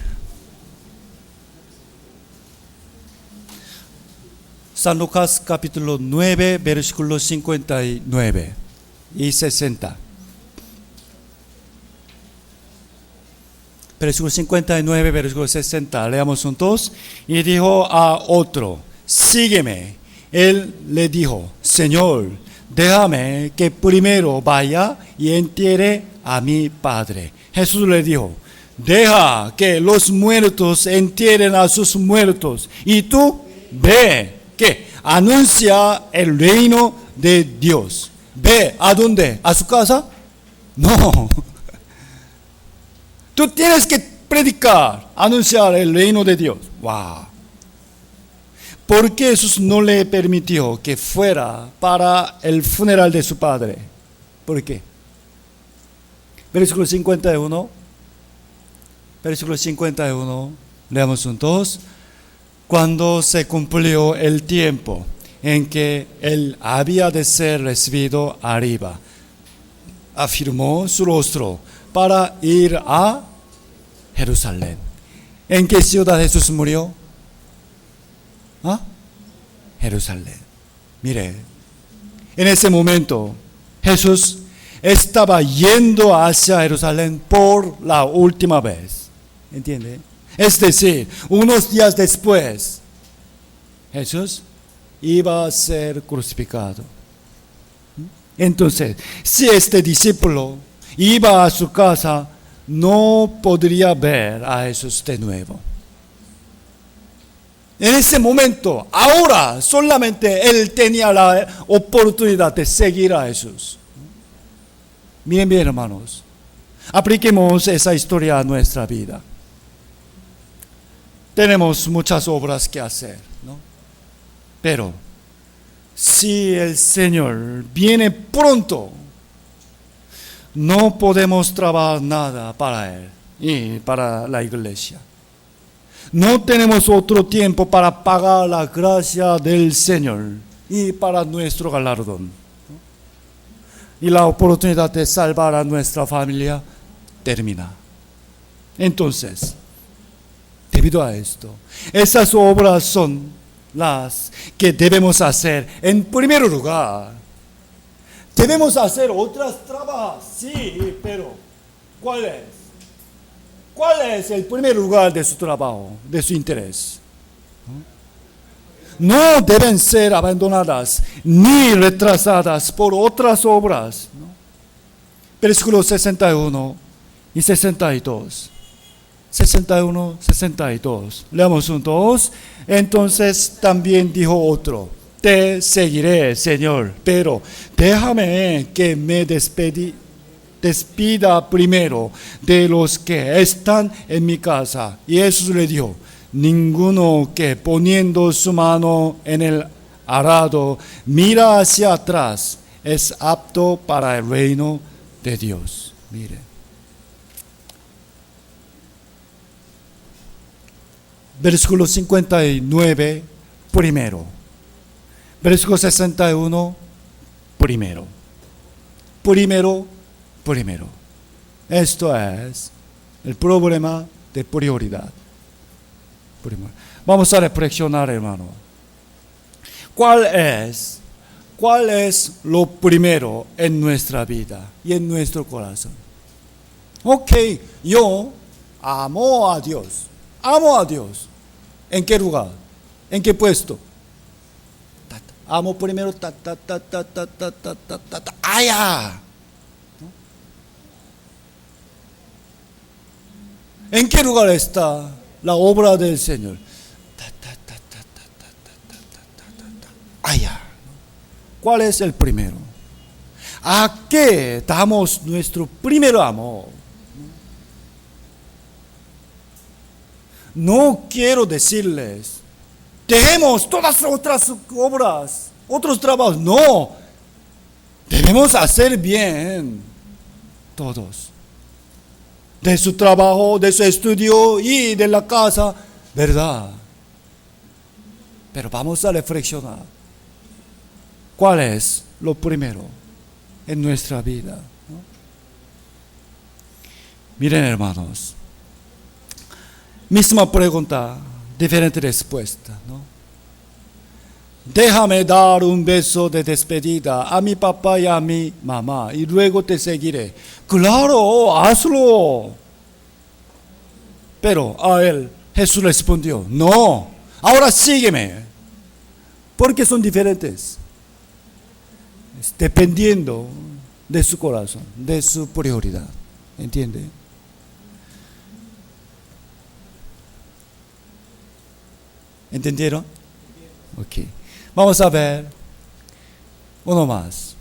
San Lucas capítulo 9, versículo 59 y 60. Versículo 59, versículo 60. Leamos juntos. Y dijo a otro, sígueme. Él le dijo, Señor, déjame que primero vaya y entierre a mi padre. Jesús le dijo, deja que los muertos entierren a sus muertos. Y tú ve, ¿qué? Anuncia el reino de Dios. Ve, ¿a dónde? ¿A su casa? No. Tú tienes que predicar, anunciar el reino de Dios. Wow. ¿Por qué Jesús no le permitió que fuera para el funeral de su padre? ¿Por qué? Versículo 51. Versículo 51. Leamos juntos. Cuando se cumplió el tiempo en que él había de ser recibido arriba, afirmó su rostro para ir a Jerusalén. ¿En qué ciudad Jesús murió? Jerusalén. Mire, en ese momento Jesús estaba yendo hacia Jerusalén por la última vez. ¿Entiende? Es decir, unos días después, Jesús iba a ser crucificado. Entonces, si este discípulo iba a su casa, no podría ver a Jesús de nuevo. En ese momento, ahora solamente él tenía la oportunidad de seguir a Jesús. Miren bien, hermanos, apliquemos esa historia a nuestra vida. Tenemos muchas obras que hacer, ¿no? Pero si el Señor viene pronto, no podemos trabajar nada para Él y para la iglesia. No tenemos otro tiempo para pagar la gracia del Señor y para nuestro galardón. Y la oportunidad de salvar a nuestra familia termina. Entonces, debido a esto, esas obras son las que debemos hacer en primer lugar. Debemos hacer otras trabajos, sí, pero ¿cuál es? ¿Cuál es el primer lugar de su trabajo, de su interés? No deben ser abandonadas ni retrasadas por otras obras. Versículos 61 y 62. 61, 62. Leamos juntos. Entonces también dijo otro: te seguiré, Señor, pero déjame que me despida primero de los que están en mi casa. Y Jesús le dijo: ninguno que poniendo su mano en el arado mira hacia atrás es apto para el reino de Dios. Mire. Versículo 59, primero. Versículo 61, primero. Primero. Esto es el problema de prioridad. Vamos a reflexionar, hermano. ¿Cuál es lo primero en nuestra vida y en nuestro corazón? Ok, yo amo a Dios. ¿En qué lugar? ¿En qué puesto? Amo primero, allá. ¿En qué lugar está la obra del Señor? Allá. ¿Cuál es el primero? ¿A qué damos nuestro primer amor? No quiero decirles, dejemos todas las otras obras, otros trabajos. No, debemos hacer bien todos. De su trabajo, de su estudio y de la casa, ¿verdad? Pero vamos a reflexionar. ¿Cuál es lo primero en nuestra vida? ¿No? Miren, hermanos. Misma pregunta, diferente respuesta, ¿no? Déjame dar un beso de despedida a mi papá y a mi mamá y luego te seguiré. Claro, hazlo. Pero a él Jesús respondió: no, ahora sígueme. Porque son diferentes. Dependiendo de su corazón, de su prioridad. ¿Entiende? ¿Entendieron? Ok. Vamos a ver uno más,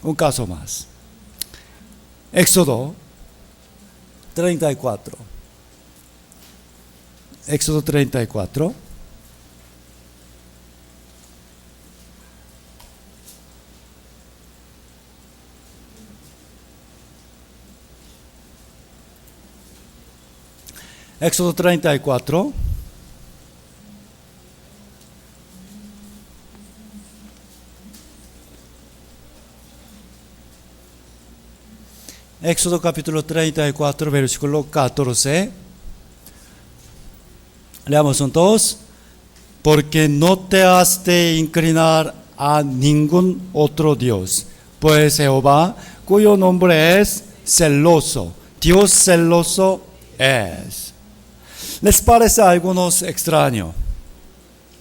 un caso más. Éxodo 34. Éxodo 34. Éxodo 34. Éxodo capítulo 34, versículo 14. Leamos juntos. Porque no te has de inclinar a ningún otro Dios, pues Jehová, cuyo nombre es celoso, Dios celoso es. ¿Les parece a algunos extraño?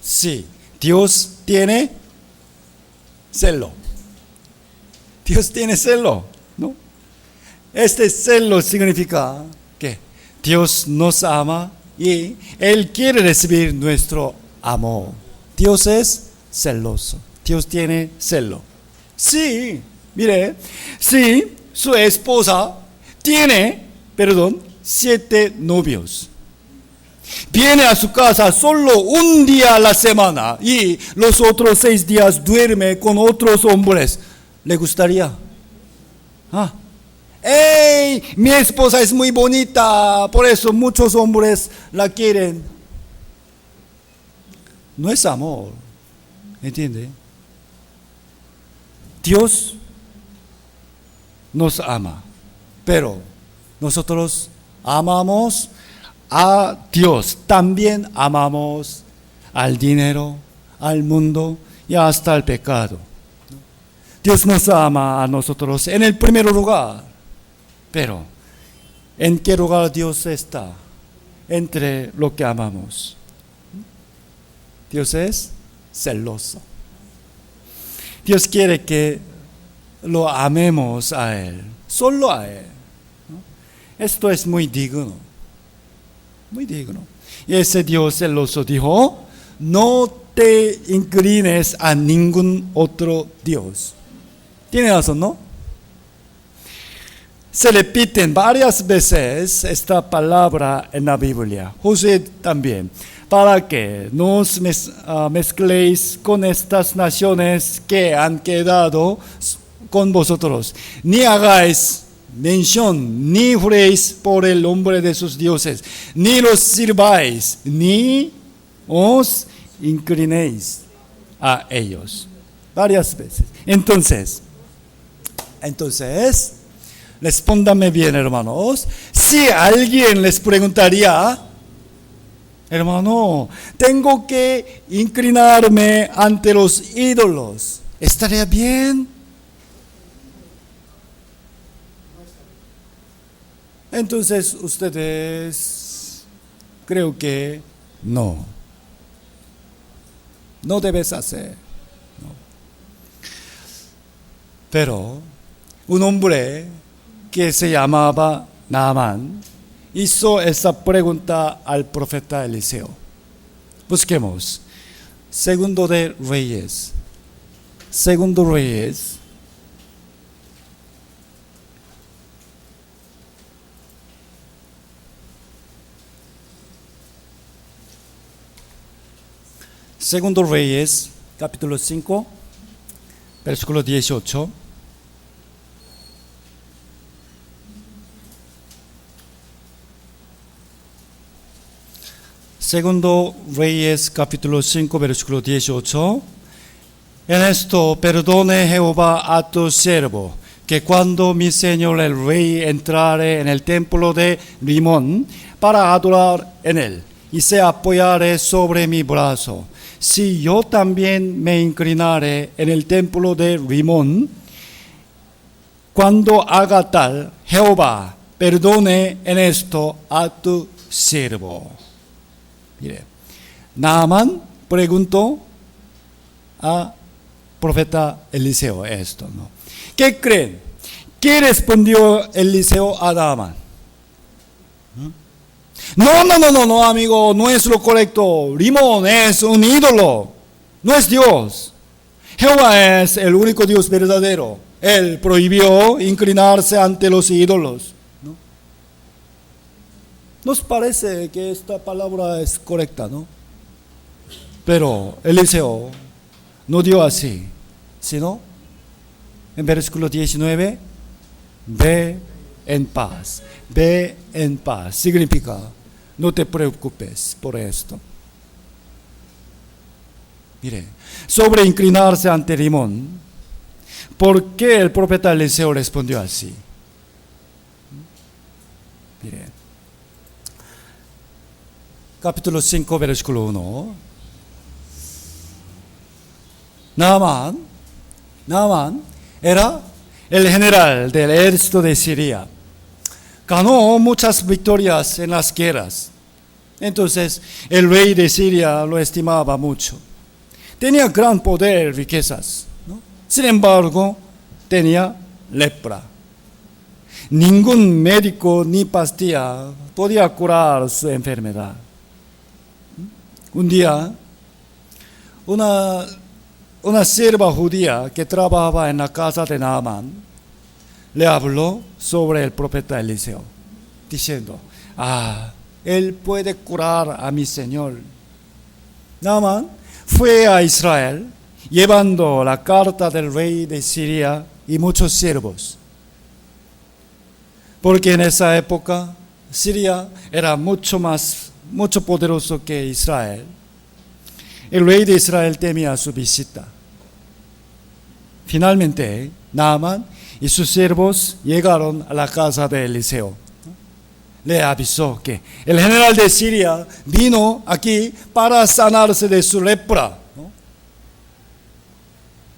Sí, Dios tiene celo. Dios tiene celo, ¿no? Este celo significa que Dios nos ama y Él quiere recibir nuestro amor. Dios es celoso. Dios tiene celo. Sí, mire, sí, su esposa tiene, 7 novios. Viene a su casa solo un día a la semana y los otros 6 días duerme con otros hombres. ¿Le gustaría? ¡Ey! Mi esposa es muy bonita, por eso muchos hombres la quieren. No es amor, ¿entiende? Dios nos ama, pero nosotros amamos a Dios, también amamos al dinero, al mundo y hasta al pecado. Dios nos ama a nosotros en el primer lugar, pero ¿en qué lugar Dios está entre lo que amamos? Dios es celoso. Dios quiere que lo amemos a Él, solo a Él. Esto es muy digno, muy digno. Y ese Dios celoso dijo, no te inclines a ningún otro Dios. Tiene razón, ¿no? Se repiten varias veces esta palabra en la Biblia. Josué también. Para que no os mezcléis con estas naciones que han quedado con vosotros, ni hagáis mención, ni juréis por el nombre de sus dioses, ni los sirváis, ni os inclinéis a ellos. Varias veces. Entonces, respóndame bien, hermanos. Si alguien les preguntaría, hermano, tengo que inclinarme ante los ídolos, ¿estaría bien? Entonces, ustedes creo que no debes hacer. No. Pero un hombre que se llamaba Naamán hizo esa pregunta al profeta Eliseo. Busquemos. Segundo de Reyes. Segundo Reyes. Segundo Reyes, capítulo 5, versículo 18. Segundo Reyes, capítulo 5, versículo 18. En esto perdone Jehová a tu siervo, que cuando mi señor el rey entrare en el templo de Rimón para adorar en él, y se apoyare sobre mi brazo, si yo también me inclinare en el templo de Rimón, cuando haga tal, Jehová perdone en esto a tu siervo. Mire, Naamán preguntó a profeta Eliseo esto, ¿no? ¿Qué creen? ¿Qué respondió Eliseo a Naamán? No, amigo, no es lo correcto. Rimón es un ídolo, no es Dios. Jehová es el único Dios verdadero. Él prohibió inclinarse ante los ídolos, ¿no? Nos parece que esta palabra es correcta, ¿no? Pero Eliseo no dio así, sino en versículo 19, ve en paz. Ve en paz. Significa, no te preocupes por esto. Mire, sobre inclinarse ante Rimón, ¿por qué el profeta Eliseo respondió así? Mire, capítulo 5, versículo 1. Naamán era el general del ejército de Siria. Ganó muchas victorias en las guerras. Entonces, el rey de Siria lo estimaba mucho. Tenía gran poder, riquezas, ¿no? Sin embargo, tenía lepra. Ningún médico ni pastilla podía curar su enfermedad. Un día, una sierva judía que trabajaba en la casa de Naamán le habló sobre el profeta Eliseo, diciendo, él puede curar a mi señor. Naamán fue a Israel llevando la carta del rey de Siria y muchos siervos, porque en esa época Siria era mucho poderoso que Israel. El rey de Israel temía su visita. finalmente Naamán y sus siervos llegaron a la casa de Eliseo. Le avisó que el general de Siria vino aquí para sanarse de su lepra.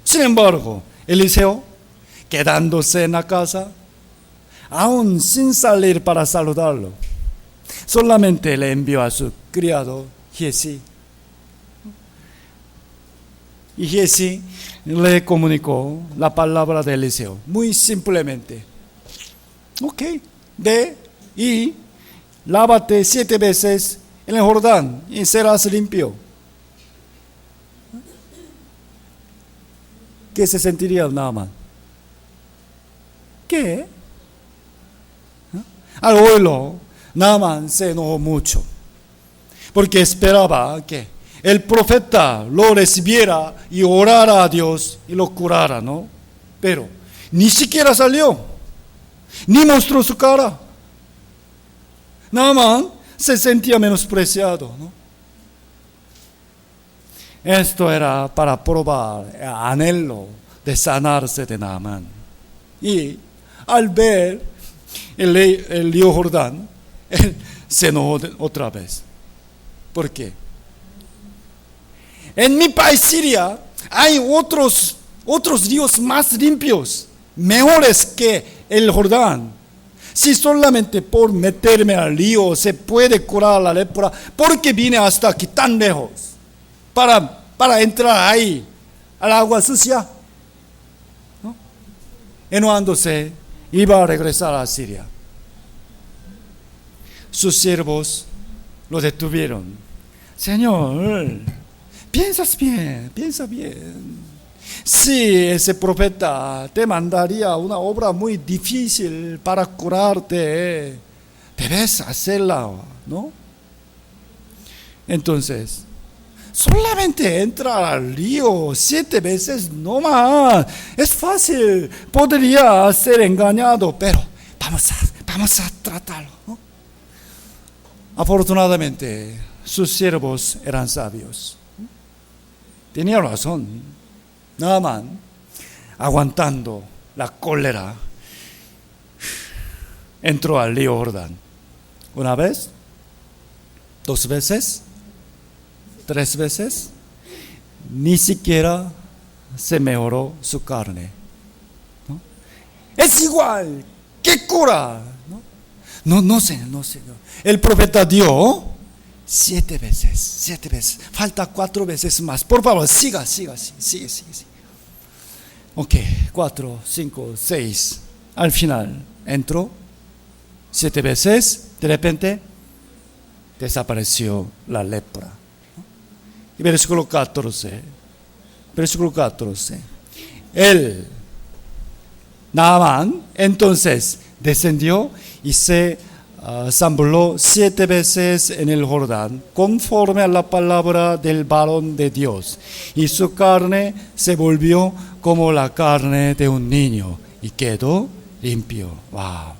Sin embargo, Eliseo, quedándose en la casa, aún sin salir para saludarlo, solamente le envió a su criado Giesi. Y Giesi le comunicó la palabra de Eliseo, muy simplemente. Ok, ve y lávate 7 veces en el Jordán y serás limpio. ¿Qué se sentiría Naamán? ¿Qué? Al oírlo, Naamán se enojó mucho, porque esperaba que el profeta lo recibiera y orara a Dios y lo curara, ¿no? Pero ni siquiera salió, ni mostró su cara. Naamán se sentía menospreciado, ¿no? Esto era para probar el anhelo de sanarse de Naamán. Y al ver el río Jordán, él se enojó otra vez. ¿Por qué? En mi país Siria hay otros ríos más limpios, mejores que el Jordán. Si solamente por meterme al río se puede curar la lepra, ¿por qué vine hasta aquí tan lejos? Para entrar ahí, al agua sucia. ¿No? Enojándose, iba a regresar a Siria. Sus siervos lo detuvieron. Señor, piensa bien. Si ese profeta te mandaría una obra muy difícil para curarte, debes hacerla, ¿no? Entonces, solamente entra al río 7 veces no más. Es fácil, podría ser engañado, pero vamos a tratarlo, ¿no? Afortunadamente, sus siervos eran sabios. Tenía razón. Naamán, aguantando la cólera, entró al río Jordán. 1 vez, 2 veces, 3 veces, ni siquiera se mejoró su carne, ¿no? Es igual, ¿qué cura? No sé. El profeta dio 7 veces. Falta 4 veces más. Por favor, sigue. Ok, 4, 5, 6. Al final entró 7 veces. De repente desapareció la lepra. Y versículo 14. El Naamán entonces descendió y se zambulló 7 veces en el Jordán, conforme a la palabra del varón de Dios, y su carne se volvió como la carne de un niño, y quedó limpio. Wow.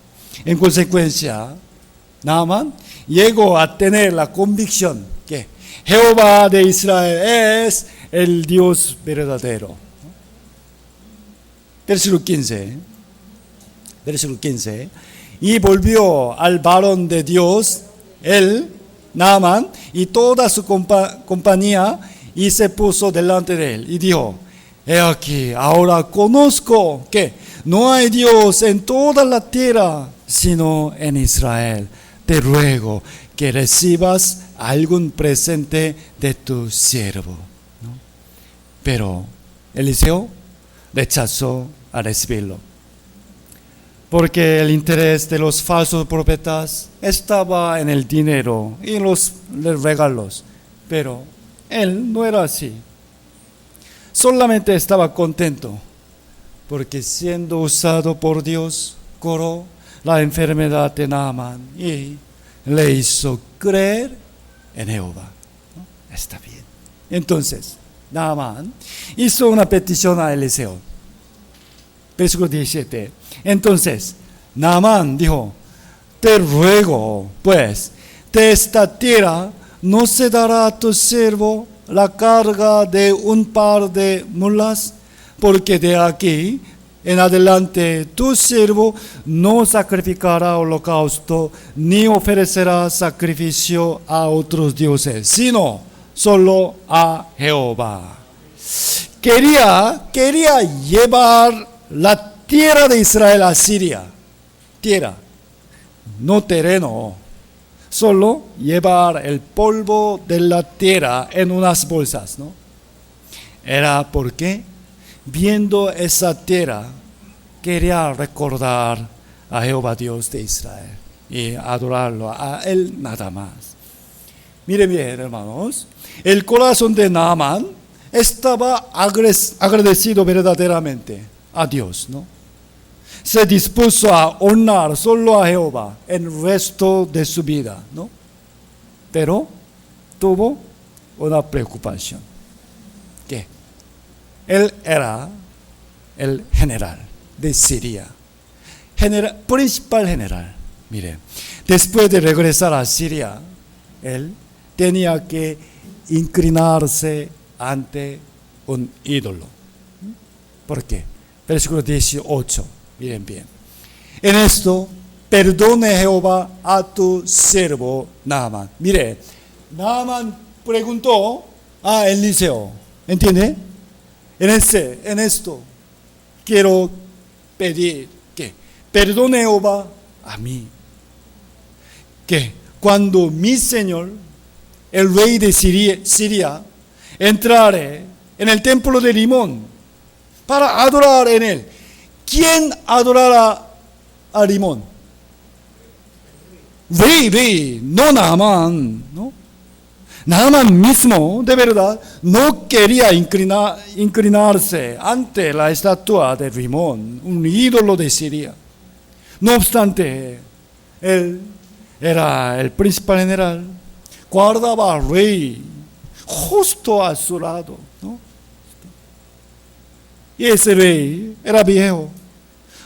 En consecuencia, Naamán llegó a tener la convicción que Jehová de Israel es el Dios verdadero. Versículo 15. Y volvió al varón de Dios, el Naamán, y toda su compañía, y se puso delante de él, y dijo: he aquí, ahora conozco que no hay Dios en toda la tierra, sino en Israel. Te ruego que recibas algún presente de tu siervo, ¿no? Pero Eliseo rechazó a recibirlo, porque el interés de los falsos profetas estaba en el dinero y los regalos. Pero él no era así. Solamente estaba contento porque, siendo usado por Dios, curó la enfermedad de Naamán y le hizo creer en Jehová, ¿no? Está bien. Entonces, Naamán hizo una petición a Eliseo. Versículo 17. Entonces, Naamán dijo: te ruego, pues, de esta tierra no se dará a tu siervo la carga de un par de mulas porque de aquí en adelante tu siervo no sacrificará holocausto ni ofrecerá sacrificio a otros dioses, sino solo a Jehová. Quería llevar la tierra de Israel a Siria. Tierra, no terreno. Solo llevar el polvo de la tierra en unas bolsas, ¿no? Era porque, viendo esa tierra, quería recordar a Jehová Dios de Israel y adorarlo a Él nada más. Miren bien, hermanos, el corazón de Naamán estaba agradecido verdaderamente a Dios, ¿no? Se dispuso a honrar solo a Jehová en el resto de su vida, ¿no? Pero tuvo una preocupación, que él era el general de Siria, principal general. Mire, después de regresar a Siria, él tenía que inclinarse ante un ídolo. ¿Por qué? Versículo 18, miren bien. En esto, perdone Jehová a tu siervo Naamán. Mire, Naamán preguntó a Eliseo, ¿entiende? En esto quiero pedir que perdone Jehová a mí, que cuando mi señor, el rey de Siria, entrare en el templo de Rimón para adorar en él, ¿quién adorará a Rimón? Rey, no Naamán, ¿no? Naamán mismo, de verdad, no quería inclinarse ante la estatua de Rimón, un ídolo de Siria. No obstante, él era el principal general, guardaba al rey justo a su lado, ¿no? Y ese rey era viejo,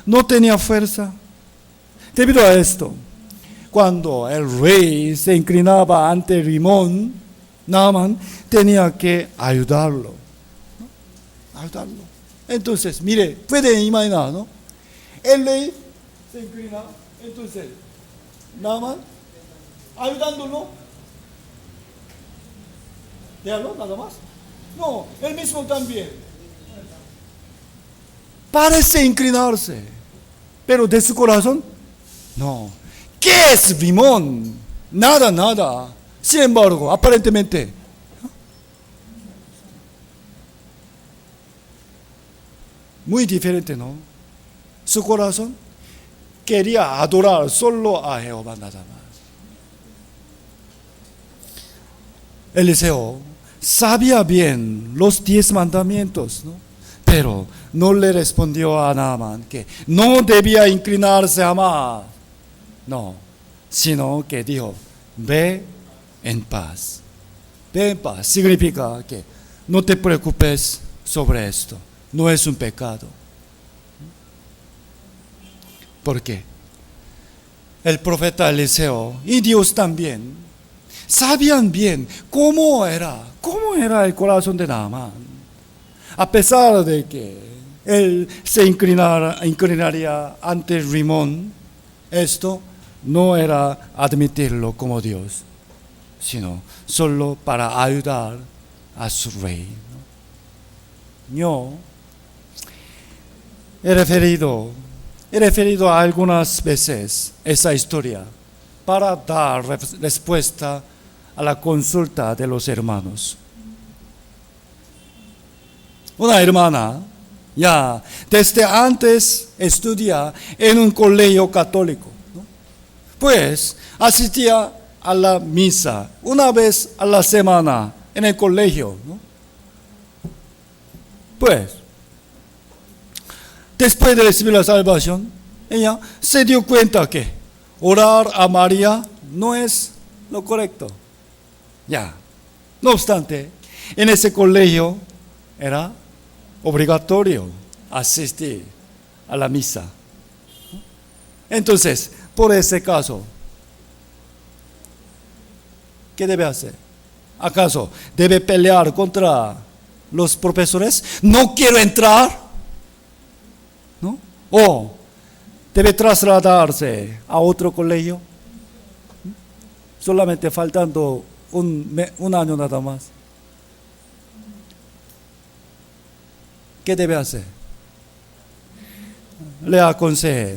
no tenía fuerza. Debido a esto, cuando el rey se inclinaba ante Rimón, Naamán tenía que ayudarlo, ¿no? Ayudarlo. Entonces, mire, puede imaginar, ¿no? El rey se inclina, entonces, Naamán ayudándolo. ¿Déjalo nada más? No, él mismo también. Parece inclinarse, pero de su corazón, no. ¿Qué es Rimón? Nada. Sin embargo, aparentemente, muy diferente, ¿no? Su corazón quería adorar solo a Jehová nada más. Eliseo sabía bien los 10 mandamientos, ¿no? Pero no le respondió a Naamán que no debía inclinarse jamás. No, sino que dijo, ve en paz. Ve en paz significa que no te preocupes sobre esto. No es un pecado. ¿Por qué? El profeta Eliseo y Dios también sabían bien cómo era el corazón de Naamán. A pesar de que él se inclinaría ante Rimón, esto no era admitirlo como Dios, sino solo para ayudar a su rey, ¿no? Yo he referido algunas veces esa historia para dar respuesta a la consulta de los hermanos. Una hermana ya desde antes estudia en un colegio católico, ¿no? Pues asistía a la misa una vez a la semana en el colegio, ¿no? Pues después de recibir la salvación, ella se dio cuenta que orar a María no es lo correcto. Ya, no obstante, en ese colegio era obligatorio asistir a la misa. Entonces, por ese caso, ¿qué debe hacer? ¿Acaso debe pelear contra los profesores, no quiero entrar, ¿no? O debe trasladarse a otro colegio, solamente faltando un año nada más. ¿Qué debe hacer? Le aconsejé,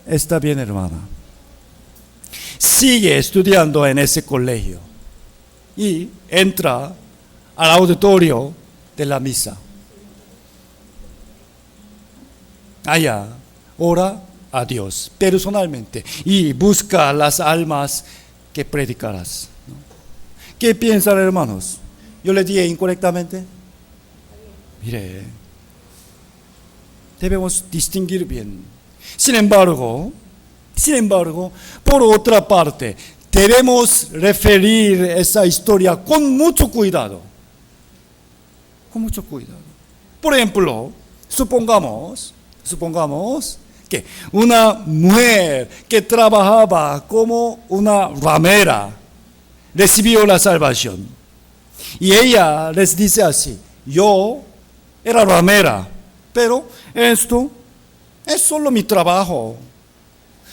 está bien, hermana, sigue estudiando en ese colegio y entra al auditorio de la misa. Allá ora a Dios personalmente y busca las almas que predicarás. ¿Qué piensan, hermanos? ¿Yo le dije incorrectamente? Mire, debemos distinguir bien. Sin embargo, por otra parte, debemos referir esa historia con mucho cuidado. Con mucho cuidado. Por ejemplo, supongamos que una mujer que trabajaba como una ramera recibió la salvación. Y ella les dice así: yo era ramera, pero esto es solo mi trabajo.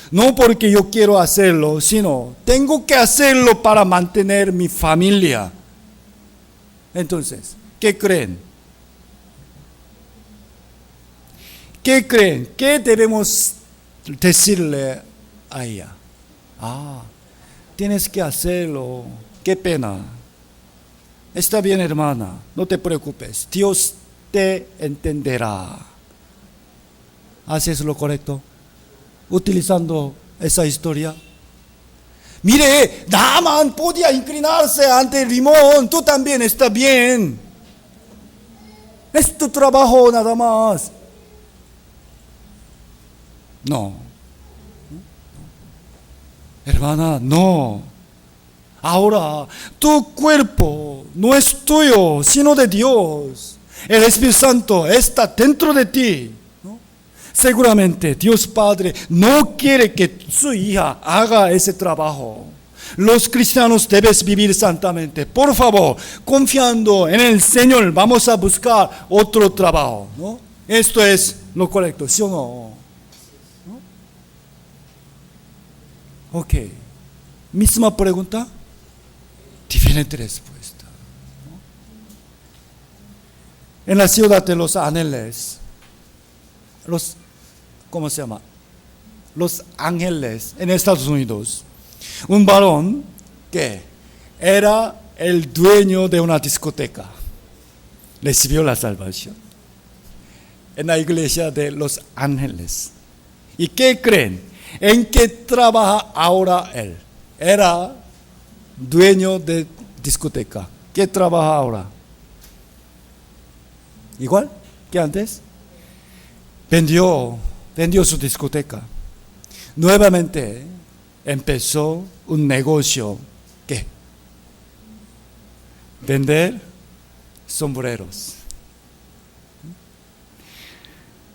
No porque yo quiero hacerlo, sino tengo que hacerlo para mantener mi familia. Entonces, ¿qué creen? ¿Qué creen? ¿Qué debemos decirle a ella? Tienes que hacerlo. Qué pena. Está bien, hermana, no te preocupes. Dios te entenderá. ¿Haces lo correcto? Utilizando esa historia. Mire, Naaman podía inclinarse ante el limón. Tú también, está bien. Es tu trabajo nada más. No. Hermana, no. Ahora, tu cuerpo no es tuyo, sino de Dios. El Espíritu Santo está dentro de ti. Seguramente Dios Padre no quiere que su hija haga ese trabajo. Los cristianos debes vivir santamente. Por favor, confiando en el Señor, vamos a buscar otro trabajo, ¿no? Esto es lo correcto, ¿sí o no? Ok. Misma pregunta, diferente respuesta. En la ciudad de Los Ángeles, ¿cómo se llama? Los Ángeles, en Estados Unidos, un varón que era el dueño de una discoteca recibió la salvación en la iglesia de Los Ángeles. ¿Y qué creen? ¿En qué trabaja ahora él? Era dueño de discoteca. ¿Qué trabaja ahora? ¿Igual que antes? Vendió su discoteca. Nuevamente empezó un negocio. ¿Qué? Vender sombreros.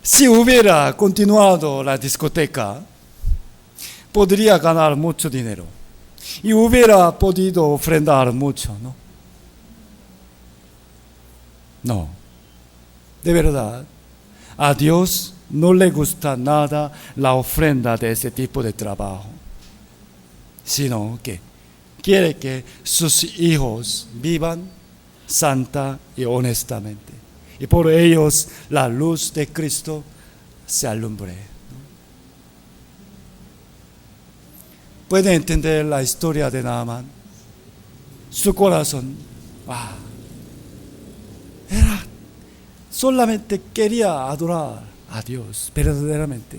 Si hubiera continuado la discoteca, podría ganar mucho dinero y hubiera podido ofrendar mucho, ¿no? No, de verdad, a Dios no le gusta nada la ofrenda de ese tipo de trabajo, sino que quiere que sus hijos vivan santa y honestamente, y por ellos la luz de Cristo se alumbre. ¿Puede entender la historia de Naaman? Su corazón, solamente quería adorar a Dios, verdaderamente.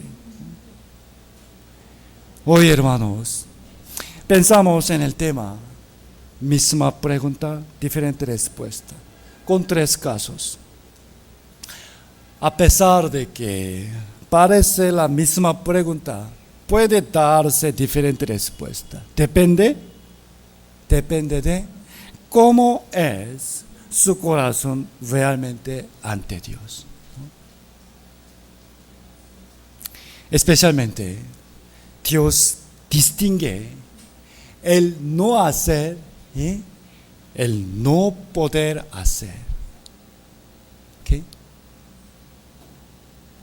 Hoy, hermanos, pensamos en el tema, misma pregunta, diferente respuesta, con 3 casos. A pesar de que parece la misma pregunta, puede darse diferente respuesta. Depende de cómo es su corazón realmente ante Dios. Especialmente, Dios distingue el no hacer y el no poder hacer.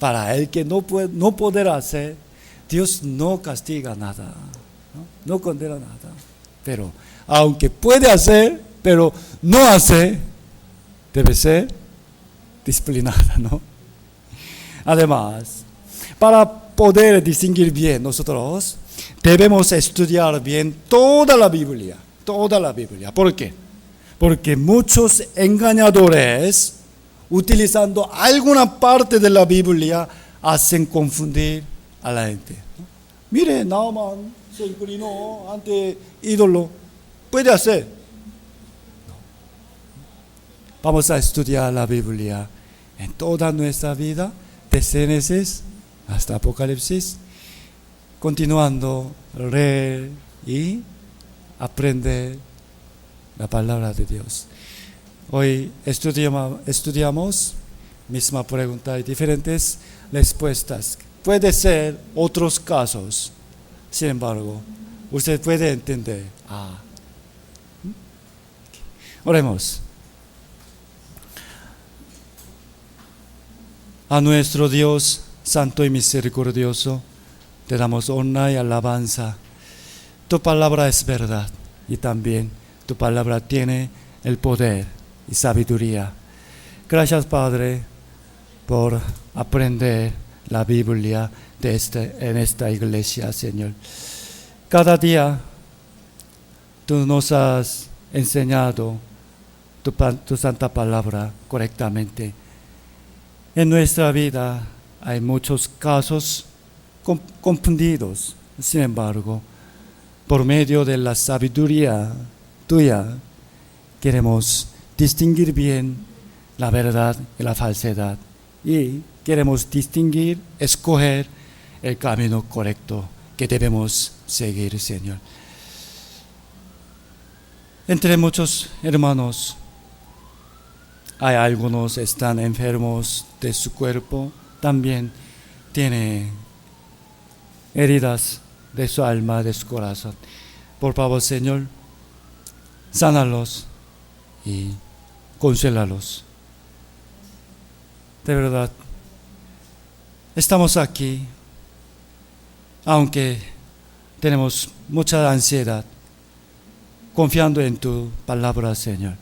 Para el que no poder hacer, Dios no castiga nada, no condena nada. Pero aunque puede hacer, pero no hace, debe ser disciplinada, ¿no? Además, para poder distinguir bien nosotros, debemos estudiar bien toda la Biblia. ¿Por qué? Porque muchos engañadores, utilizando alguna parte de la Biblia, hacen confundir a la gente. Mire, Naamán se inclinó ante ídolo. Puede hacer. Vamos a estudiar la Biblia en toda nuestra vida, desde Génesis hasta Apocalipsis, continuando leer y aprender la palabra de Dios. Hoy estudiamos misma pregunta y diferentes respuestas. Puede ser otros casos. Sin embargo, usted puede entender. Oremos. A nuestro Dios santo y misericordioso, te damos honra y alabanza. Tu palabra es verdad y también tu palabra tiene el poder y sabiduría. Gracias, Padre, por aprender la Biblia en esta iglesia, Señor. Cada día tú nos has enseñado tu santa palabra correctamente. En nuestra vida hay muchos casos confundidos. Sin embargo, por medio de la sabiduría tuya, queremos distinguir bien la verdad y la falsedad. Y queremos escoger el camino correcto que debemos seguir, Señor. Entre muchos hermanos, hay algunos que están enfermos de su cuerpo, también tienen heridas de su alma, de su corazón. Por favor, Señor, sánalos y consuélalos. De verdad, estamos aquí, aunque tenemos mucha ansiedad, confiando en tu palabra, Señor.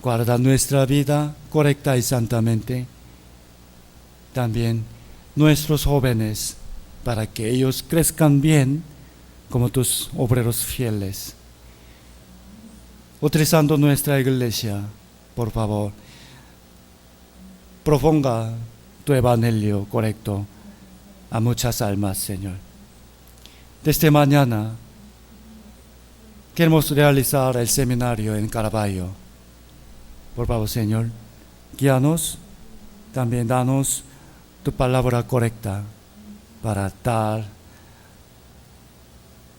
Guarda nuestra vida correcta y santamente. También nuestros jóvenes, para que ellos crezcan bien como tus obreros fieles. Utilizando nuestra iglesia, por favor, proponga tu evangelio correcto a muchas almas, Señor. Desde mañana queremos realizar el seminario en Caraballo. Por favor, Señor, guíanos, también danos tu palabra correcta para dar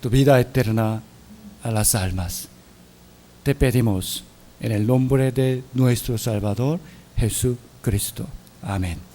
tu vida eterna a las almas. Te pedimos en el nombre de nuestro Salvador, Jesucristo. Amén.